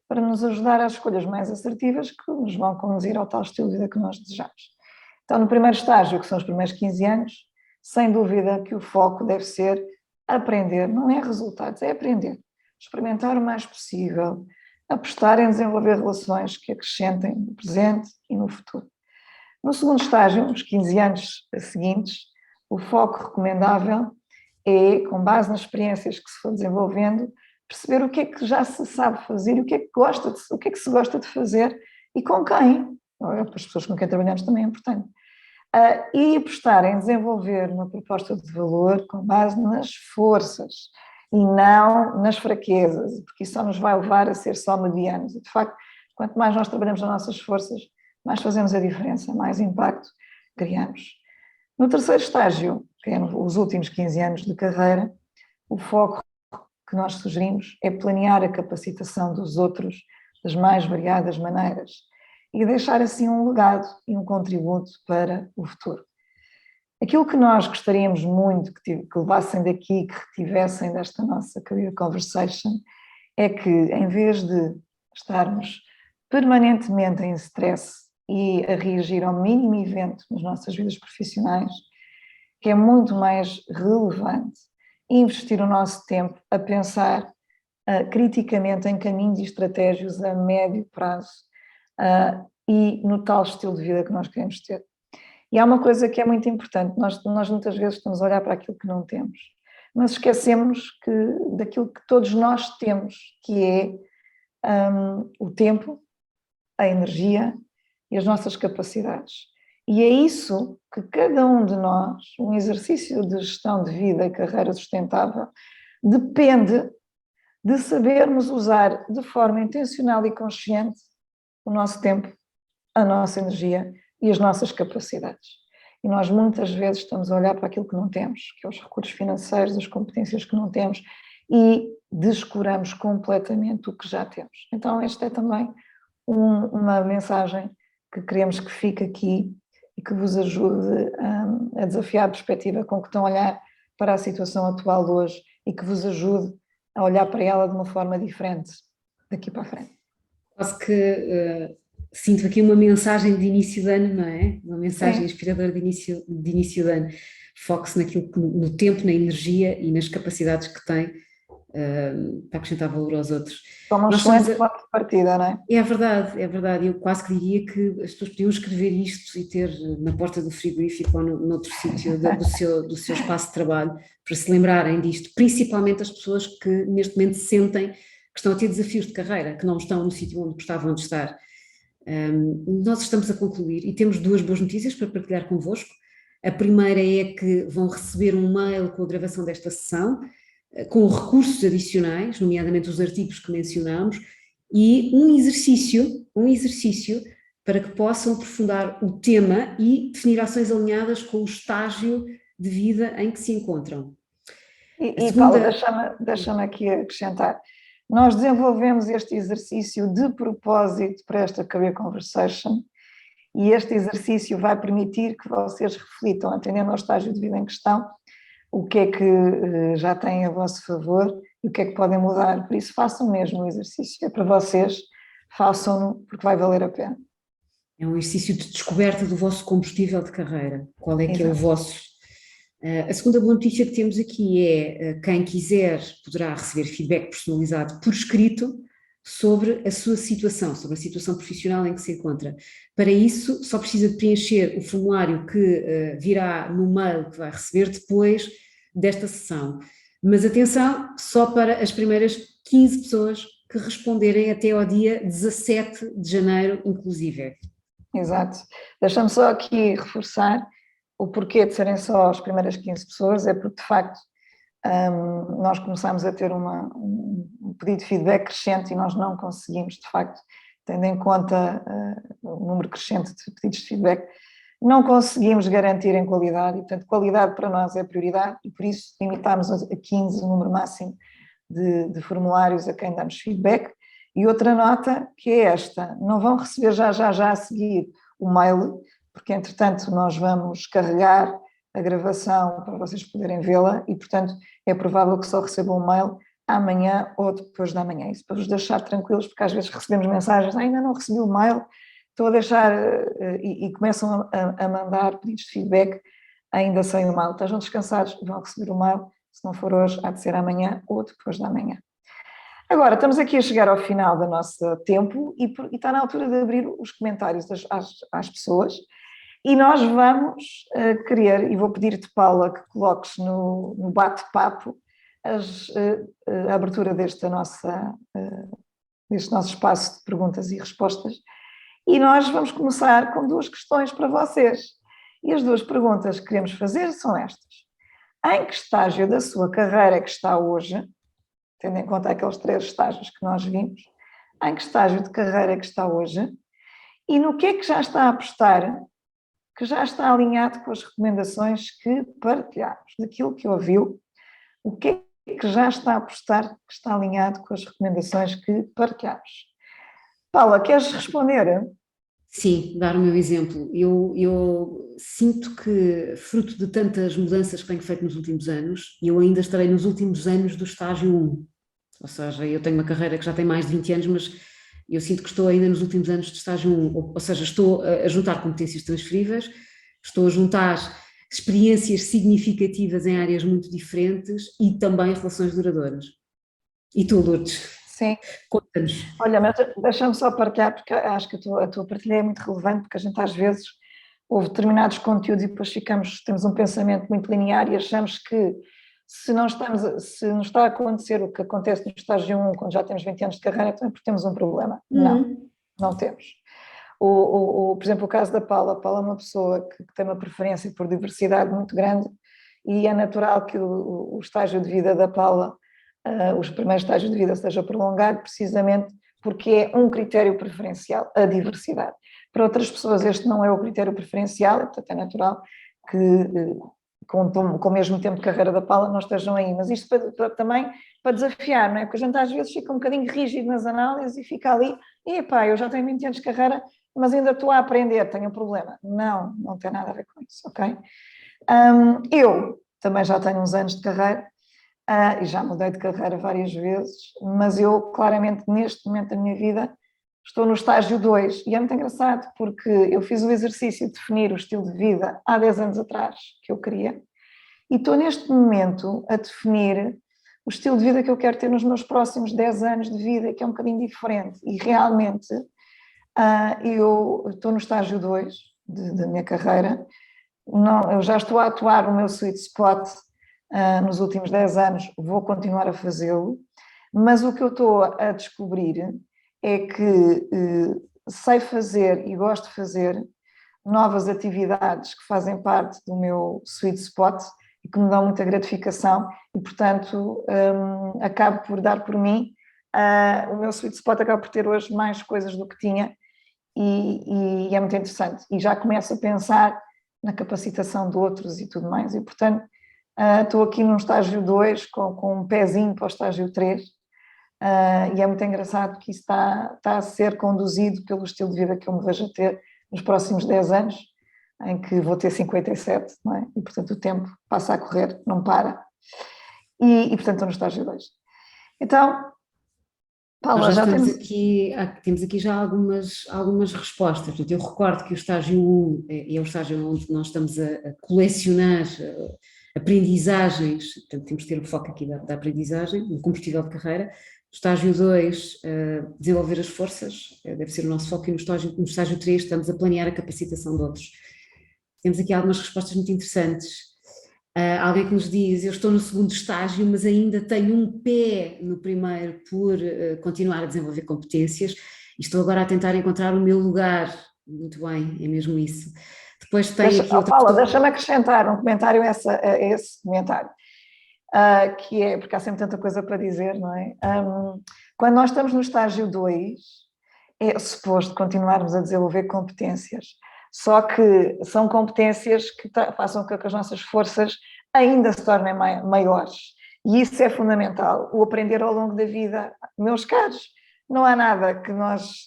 Speaker 1: para nos ajudar às escolhas mais assertivas que nos vão conduzir ao tal estilo de vida que nós desejamos. Então, no primeiro estágio, que são os primeiros 15 anos, sem dúvida que o foco deve ser aprender, não é resultados, é aprender. Experimentar o mais possível, apostar em desenvolver relações que acrescentem no presente e no futuro. No segundo estágio, os 15 anos seguintes, o foco recomendável é, com base nas experiências que se for desenvolvendo, perceber o que é que já se sabe fazer, o que é que o que é que se gosta de fazer e com quem. As pessoas com quem trabalhamos também é importante. E apostar em desenvolver uma proposta de valor com base nas forças e não nas fraquezas, porque isso só nos vai levar a ser só medianos. E, de facto, quanto mais nós trabalhamos nas nossas forças, mais fazemos a diferença, mais impacto criamos. No terceiro estágio, que é os últimos 15 anos de carreira, o foco que nós sugerimos é planear a capacitação dos outros das mais variadas maneiras e deixar assim um legado e um contributo para o futuro. Aquilo que nós gostaríamos muito que levassem daqui, que retivessem desta nossa Career Conversation, é que em vez de estarmos permanentemente em stress e a reagir ao mínimo evento nas nossas vidas profissionais, que é muito mais relevante investir o nosso tempo a pensar criticamente em caminhos e estratégias a médio prazo e no tal estilo de vida que nós queremos ter. E há uma coisa que é muito importante, nós muitas vezes estamos a olhar para aquilo que não temos, mas esquecemos daquilo que todos nós temos, que é o tempo, a energia e as nossas capacidades. E é isso que cada um de nós, um exercício de gestão de vida e carreira sustentável, depende de sabermos usar de forma intencional e consciente o nosso tempo, a nossa energia e as nossas capacidades. E nós muitas vezes estamos a olhar para aquilo que não temos, que é os recursos financeiros, as competências que não temos, e descuramos completamente o que já temos. Então esta é também uma mensagem que queremos que fique aqui e que vos ajude a desafiar a perspectiva com que estão a olhar para a situação atual de hoje e que vos ajude a olhar para ela de uma forma diferente daqui para a frente.
Speaker 2: Quase que sinto aqui uma mensagem de início de ano, não é? Uma mensagem inspiradora de início de ano. Foque-se naquilo que, no tempo, na energia e nas capacidades que tem para acrescentar valor aos outros.
Speaker 1: Como um excelente ponto de partida, não é?
Speaker 2: É verdade, é verdade. Eu quase que diria que as pessoas podiam escrever isto e ter na porta do frigorífico ou noutro sítio do seu espaço de trabalho para se lembrarem disto, principalmente as pessoas que neste momento sentem que estão a ter desafios de carreira, que não estão no sítio onde gostavam de estar. Nós estamos a concluir e temos duas boas notícias para partilhar convosco. A primeira é que vão receber um mail com a gravação desta sessão, com recursos adicionais, nomeadamente os artigos que mencionámos, e um exercício para que possam aprofundar o tema e definir ações alinhadas com o estágio de vida em que se encontram.
Speaker 1: E Paula, deixa-me aqui acrescentar. Nós desenvolvemos este exercício de propósito para esta Career Conversation e este exercício vai permitir que vocês reflitam, atendendo ao estágio de vida em questão, o que é que já têm a vosso favor e o que é que podem mudar. Por isso, façam mesmo o exercício. É para vocês, façam-no porque vai valer a pena.
Speaker 2: É um exercício de descoberta do vosso combustível de carreira. Qual é que é o vosso? A segunda boa notícia que temos aqui é quem quiser poderá receber feedback personalizado por escrito sobre a sua situação, sobre a situação profissional em que se encontra. Para isso, só precisa de preencher o formulário que virá no mail que vai receber depois desta sessão. Mas atenção, só para as primeiras 15 pessoas que responderem até ao dia 17 de janeiro, inclusive.
Speaker 1: Exato. Deixa-me só aqui reforçar o porquê de serem só as primeiras 15 pessoas, é porque, de facto, nós começámos a ter um pedido de feedback crescente e nós não conseguimos, de facto, tendo em conta o número crescente de pedidos de feedback, não conseguimos garantir em qualidade, e, portanto, qualidade para nós é prioridade e, por isso, limitámos a 15 o número máximo de formulários a quem damos feedback. E outra nota, que é esta, não vão receber já a seguir o mail, porque, entretanto, nós vamos carregar a gravação para vocês poderem vê-la e, portanto, é provável que só recebam um mail amanhã ou depois da manhã. Isso para vos deixar tranquilos, porque às vezes recebemos mensagens, ainda não recebi o mail, estou a deixar, e começam a mandar pedidos de feedback ainda sem o mail. Estejam descansados, vão receber o mail, se não for hoje, há de ser amanhã ou depois da manhã. Agora, estamos aqui a chegar ao final do nosso tempo e está na altura de abrir os comentários às pessoas. E nós vamos querer, e vou pedir-te, Paula, que coloques no bate-papo a abertura deste nosso espaço de perguntas e respostas. E nós vamos começar com 2 questões para vocês. E as 2 perguntas que queremos fazer são estas. Em que estágio da sua carreira que está hoje, tendo em conta aqueles 3 estágios que nós vimos, em que estágio de carreira que está hoje e no que é que já está a apostar, que já está alinhado com as recomendações que partilhamos, daquilo que ouviu, o que é que já está a apostar, que está alinhado com as recomendações que partilhamos. Paula, queres responder?
Speaker 2: Sim, dar o meu exemplo. Eu sinto que, fruto de tantas mudanças que tenho feito nos últimos anos, eu ainda estarei nos últimos anos do estágio 1. Ou seja, eu tenho uma carreira que já tem mais de 20 anos, mas eu sinto que estou ainda nos últimos anos de estágio 1. Ou seja, estou a juntar competências transferíveis, estou a juntar experiências significativas em áreas muito diferentes e também relações duradouras. E tu, Lourdes?
Speaker 1: Sim.
Speaker 2: Conta-nos.
Speaker 1: Olha, mas deixa-me só partilhar, porque acho que a tua partilha é muito relevante, porque a gente às vezes ouve determinados conteúdos e depois temos um pensamento muito linear e achamos que se não está a acontecer o que acontece no estágio 1, quando já temos 20 anos de carreira, então é porque temos um problema. Não temos. Por exemplo, o caso da Paula. A Paula é uma pessoa que tem uma preferência por diversidade muito grande e é natural que o estágio de vida da Paula, os primeiros estágios de vida, seja prolongado, precisamente porque é um critério preferencial, a diversidade. Para outras pessoas este não é o critério preferencial, e portanto é natural que com o mesmo tempo de carreira da Paula não estejam aí, mas isto também para desafiar, não é? Porque a gente às vezes fica um bocadinho rígido nas análises e fica ali, epá, eu já tenho 20 anos de carreira, mas ainda estou a aprender, tenho um problema. Não tem nada a ver com isso, ok? Eu também já tenho uns anos de carreira, e já mudei de carreira várias vezes, mas eu claramente neste momento da minha vida estou no estágio 2 e é muito engraçado porque eu fiz o exercício de definir o estilo de vida há 10 anos atrás que eu queria e estou neste momento a definir o estilo de vida que eu quero ter nos meus próximos 10 anos de vida, que é um bocadinho diferente e realmente eu estou no estágio 2 da minha carreira. Não, eu já estou a atuar o meu sweet spot nos últimos 10 anos, vou continuar a fazê-lo, mas o que eu estou a descobrir é que sei fazer e gosto de fazer novas atividades que fazem parte do meu sweet spot e que me dão muita gratificação e, portanto, acabo por dar por mim. O meu sweet spot acaba por ter hoje mais coisas do que tinha e é muito interessante. E já começo a pensar na capacitação de outros e tudo mais. E, portanto, estou aqui num estágio 2 com um pezinho para o estágio 3 e é muito engraçado que isso está a ser conduzido pelo estilo de vida que eu me vejo a ter nos próximos 10 anos, em que vou ter 57, não é? E, portanto, o tempo passa a correr, não para. E portanto, estou no estágio 2. Então, Paula,
Speaker 2: já temos aqui já algumas respostas. Portanto, eu recordo que o estágio 1 é o estágio onde nós estamos a colecionar aprendizagens, portanto temos de ter o foco aqui da aprendizagem, no combustível de carreira. No estágio 2, desenvolver as forças, deve ser o nosso foco, e no estágio 3 estamos a planear a capacitação de outros. Temos aqui algumas respostas muito interessantes. Alguém que nos diz, eu estou no segundo estágio, mas ainda tenho um pé no primeiro por continuar a desenvolver competências e estou agora a tentar encontrar o meu lugar. Muito bem, é mesmo isso. Depois tem aqui outra...
Speaker 1: Paula, deixa-me acrescentar um comentário a esse comentário, que é, porque há sempre tanta coisa para dizer, não é? Quando nós estamos no estágio 2, é suposto continuarmos a desenvolver competências, só que são competências que façam com que as nossas forças ainda se tornem maiores. E isso é fundamental, o aprender ao longo da vida. Meus caros, não há nada que nós...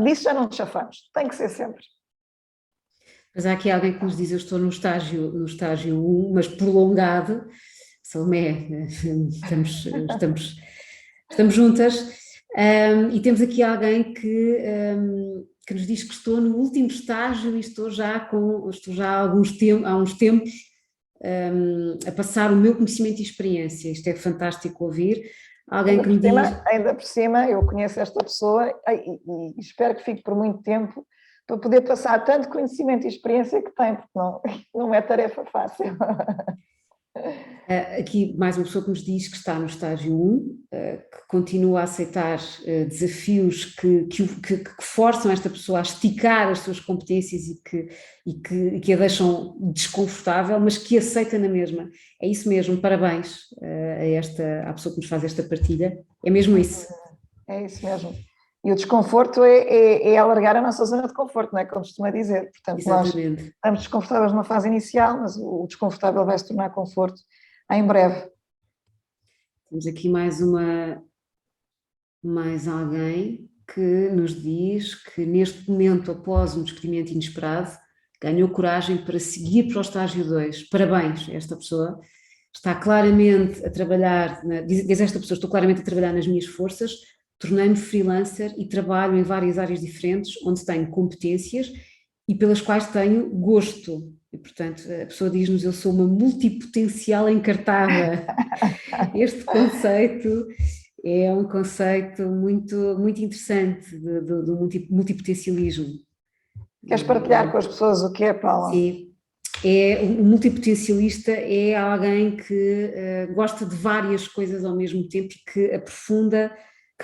Speaker 1: disso já não nos chafamos, tem que ser sempre.
Speaker 2: Mas há aqui alguém que nos diz, eu estou no estágio 1, mas prolongado, ou Salomé, estamos juntas. E temos aqui alguém que nos diz que estou no último estágio e estou já há uns tempos a passar o meu conhecimento e experiência. Isto é fantástico ouvir. Alguém que me diz...
Speaker 1: Ainda por cima, eu conheço esta pessoa e espero que fique por muito tempo para poder passar tanto conhecimento e experiência que tem, porque não é tarefa fácil.
Speaker 2: Aqui mais uma pessoa que nos diz que está no estágio 1, que continua a aceitar desafios que forçam esta pessoa a esticar as suas competências e que a deixam desconfortável, mas que aceita na mesma. É isso mesmo, parabéns à pessoa que nos faz esta partilha, é mesmo isso.
Speaker 1: É isso mesmo. E o desconforto é alargar a nossa zona de conforto, não é? Como costuma dizer. Portanto,
Speaker 2: exatamente.
Speaker 1: Nós estamos desconfortáveis numa fase inicial, mas o desconfortável vai se tornar conforto em breve.
Speaker 2: Temos aqui mais alguém que nos diz que neste momento, após um despedimento inesperado, ganhou coragem para seguir para o estágio 2. Parabéns a esta pessoa. Está claramente a trabalhar, diz esta pessoa, estou claramente a trabalhar nas minhas forças, tornei-me freelancer e trabalho em várias áreas diferentes, onde tenho competências e pelas quais tenho gosto. E, portanto, a pessoa diz-nos, eu sou uma multipotencial encartada. Este conceito é um conceito muito, muito interessante do multipotencialismo.
Speaker 1: Queres partilhar com as pessoas o que é, Paula?
Speaker 2: Sim, o multipotencialista é alguém que gosta de várias coisas ao mesmo tempo e que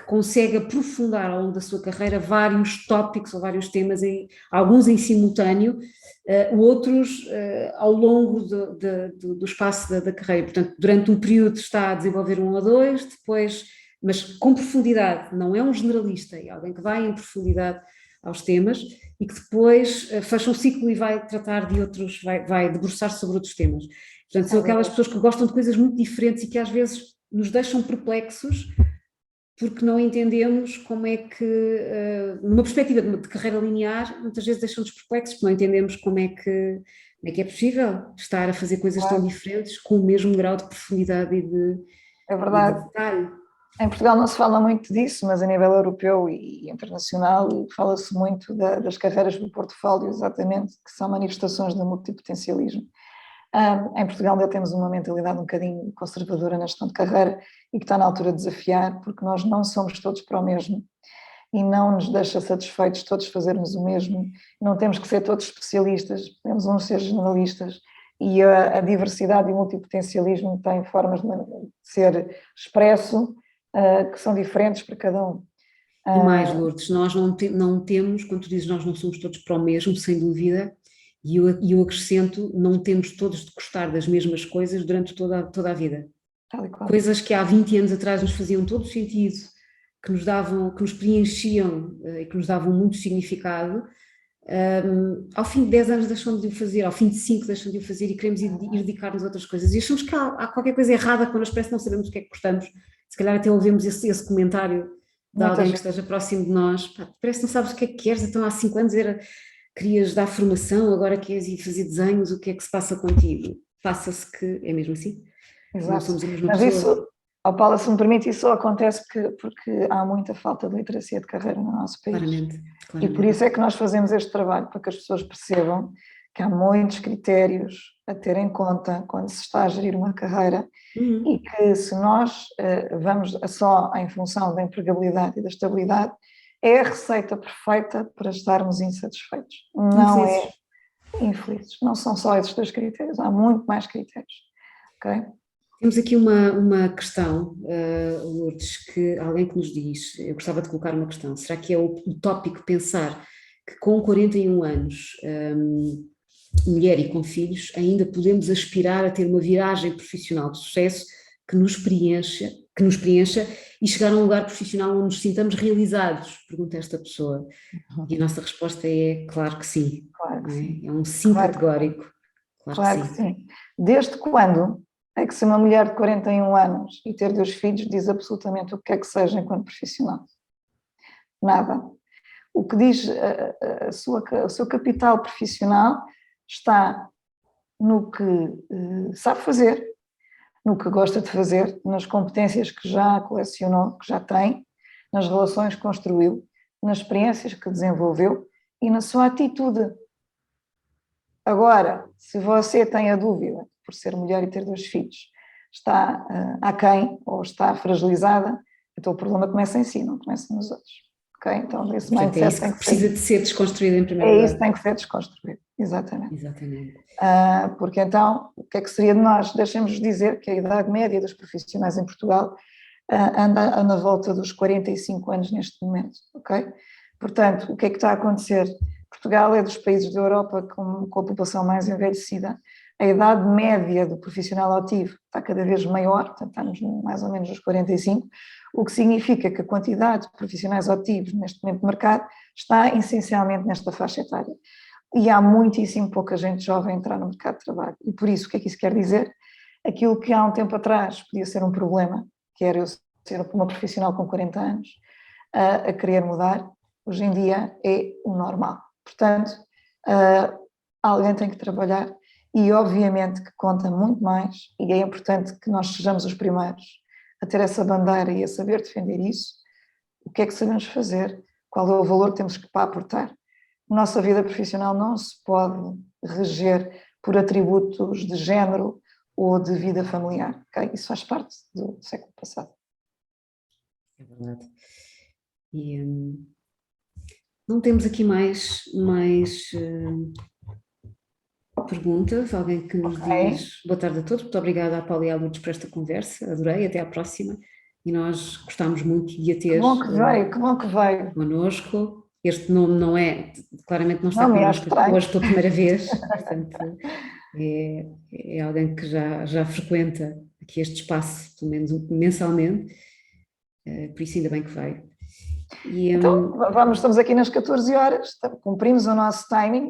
Speaker 2: consegue aprofundar ao longo da sua carreira vários tópicos ou vários temas, alguns em simultâneo, outros ao longo do espaço da carreira. Portanto, durante um período está a desenvolver um ou dois, depois, mas com profundidade, não é um generalista, é alguém que vai em profundidade aos temas e que depois fecha um ciclo e vai tratar de outros, vai debruçar-se sobre outros temas. Portanto, são aquelas pessoas que gostam de coisas muito diferentes e que às vezes nos deixam perplexos porque não entendemos como é que, numa perspectiva de carreira linear, muitas vezes deixam-nos perplexos porque não entendemos como é que é possível estar a fazer coisas tão diferentes com o mesmo grau de profundidade e de detalhe.
Speaker 1: Em Portugal não se fala muito disso, mas a nível europeu e internacional fala-se muito das carreiras do portfólio, exatamente, que são manifestações do multipotencialismo. Em Portugal ainda temos uma mentalidade um bocadinho conservadora na gestão de carreira e que está na altura de desafiar, porque nós não somos todos para o mesmo e não nos deixa satisfeitos todos fazermos o mesmo, não temos que ser todos especialistas, podemos uns ser generalistas e a diversidade e o multipotencialismo têm formas de ser expresso que são diferentes para cada um.
Speaker 2: E mais, Lourdes, nós não temos, quando tu dizes nós não somos todos para o mesmo, sem dúvida, e eu acrescento, não temos todos de gostar das mesmas coisas durante toda a vida. Coisas que há 20 anos atrás nos faziam todo sentido, que nos preenchiam e que nos davam muito significado, ao fim de 10 anos deixam de o fazer, ao fim de 5 deixam de o fazer e queremos ir dedicar-nos a outras coisas. E achamos que há qualquer coisa errada quando nós parece que não sabemos o que é que gostamos. Se calhar até ouvimos esse comentário de alguém que esteja próximo de nós. Parece que não sabes o que é que queres, então há 5 anos querias dar formação, agora queres ir fazer desenhos, o que é que se passa contigo? Passa-se que é mesmo assim?
Speaker 1: Exato.
Speaker 2: Não somos a mesma
Speaker 1: Mas
Speaker 2: pessoa.
Speaker 1: Isso, Paula, se me permite, isso acontece porque há muita falta de literacia de carreira no nosso país.
Speaker 2: Claramente.
Speaker 1: E por isso é que nós fazemos este trabalho, para que as pessoas percebam que há muitos critérios a ter em conta quando se está a gerir uma carreira e que se nós vamos só em função da empregabilidade e da estabilidade, é a receita perfeita para estarmos insatisfeitos. Não é infelizes. Não são só esses 2 critérios, há muito mais critérios. Okay?
Speaker 2: Temos aqui uma questão, Lourdes, que alguém que nos diz, eu gostava de colocar uma questão, será que é utópico pensar que com 41 anos, mulher e com filhos, ainda podemos aspirar a ter uma viragem profissional de sucesso que nos preencha e chegar a um lugar profissional onde nos sintamos realizados? Pergunta esta pessoa. E a nossa resposta é claro que sim.
Speaker 1: Claro que sim.
Speaker 2: É um sim categórico.
Speaker 1: Claro que sim. Desde quando é que ser uma mulher de 41 anos e ter 2 filhos diz absolutamente o que é que seja enquanto profissional? Nada. O que diz o seu capital profissional está no que sabe fazer, no que gosta de fazer, nas competências que já colecionou, que já tem, nas relações que construiu, nas experiências que desenvolveu e na sua atitude. Agora, se você tem a dúvida, por ser mulher e ter 2 filhos, está aquém ou está fragilizada, então o problema começa em si, não começa nos outros. Okay? Então, esse
Speaker 2: Portanto, é
Speaker 1: mindset
Speaker 2: isso
Speaker 1: tem
Speaker 2: que
Speaker 1: que
Speaker 2: precisa
Speaker 1: ser,
Speaker 2: de ser desconstruído em primeiro
Speaker 1: é
Speaker 2: lugar.
Speaker 1: isso que tem que ser desconstruído, exatamente.
Speaker 2: Exatamente.
Speaker 1: Porque então, o que é que seria de nós? Deixemos-nos dizer que a idade média dos profissionais em Portugal anda na volta dos 45 anos neste momento, ok? Portanto, o que é que está a acontecer? Portugal é dos países da Europa com a população mais envelhecida. A idade média do profissional ativo está cada vez maior, portanto estamos mais ou menos nos 45, o que significa que a quantidade de profissionais ativos neste momento no mercado está essencialmente nesta faixa etária. E há muitíssimo pouca gente jovem a entrar no mercado de trabalho. E por isso, o que é que isso quer dizer? Aquilo que há um tempo atrás podia ser um problema, que era eu ser uma profissional com 40 anos, a querer mudar, hoje em dia é o normal. Portanto, alguém tem que trabalhar e obviamente que conta muito mais e é importante que nós sejamos os primeiros a ter essa bandeira e a saber defender isso. O que é que sabemos fazer? Qual é o valor que temos para aportar? Nossa vida profissional não se pode reger por atributos de género ou de vida familiar, okay? Isso faz parte do século passado.
Speaker 2: É verdade. E não temos aqui mais perguntas, alguém que nos diz boa tarde a todos, muito obrigada à Paula e à Lourdes por esta conversa, adorei, até à próxima, e nós gostámos muito de a ter
Speaker 1: que bom que veio
Speaker 2: connosco. Este nome não é, claramente não está
Speaker 1: não,
Speaker 2: connosco hoje pela primeira vez, portanto é alguém que já frequenta aqui este espaço, pelo menos mensalmente, por isso ainda bem que veio. E,
Speaker 1: então, estamos aqui nas 14 horas, cumprimos o nosso timing,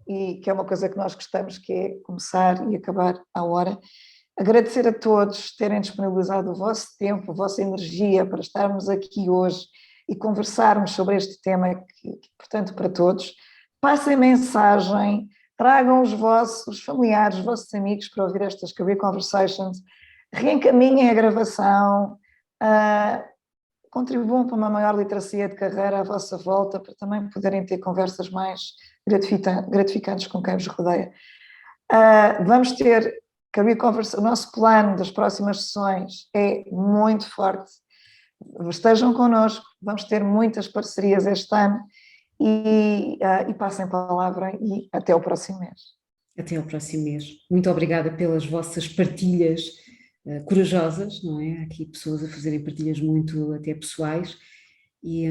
Speaker 1: e que é uma coisa que nós gostamos, que é começar e acabar à hora. Agradecer a todos terem disponibilizado o vosso tempo, a vossa energia para estarmos aqui hoje e conversarmos sobre este tema que é importante para todos. Passem mensagem, tragam os vossos familiares, os vossos amigos para ouvir estas Career Conversations, reencaminhem a gravação, contribuam para uma maior literacia de carreira à vossa volta, para também poderem ter conversas mais gratificantes com quem vos rodeia. Vamos ter Career Conversation, o nosso plano das próximas sessões é muito forte. Estejam connosco, vamos ter muitas parcerias este ano e passem a palavra e até o próximo mês.
Speaker 2: Até ao próximo mês. Muito obrigada pelas vossas partilhas corajosas, não é? Há aqui pessoas a fazerem partilhas muito até pessoais e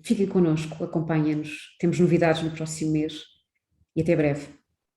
Speaker 2: fiquem connosco, acompanhem-nos. Temos novidades no próximo mês e até breve.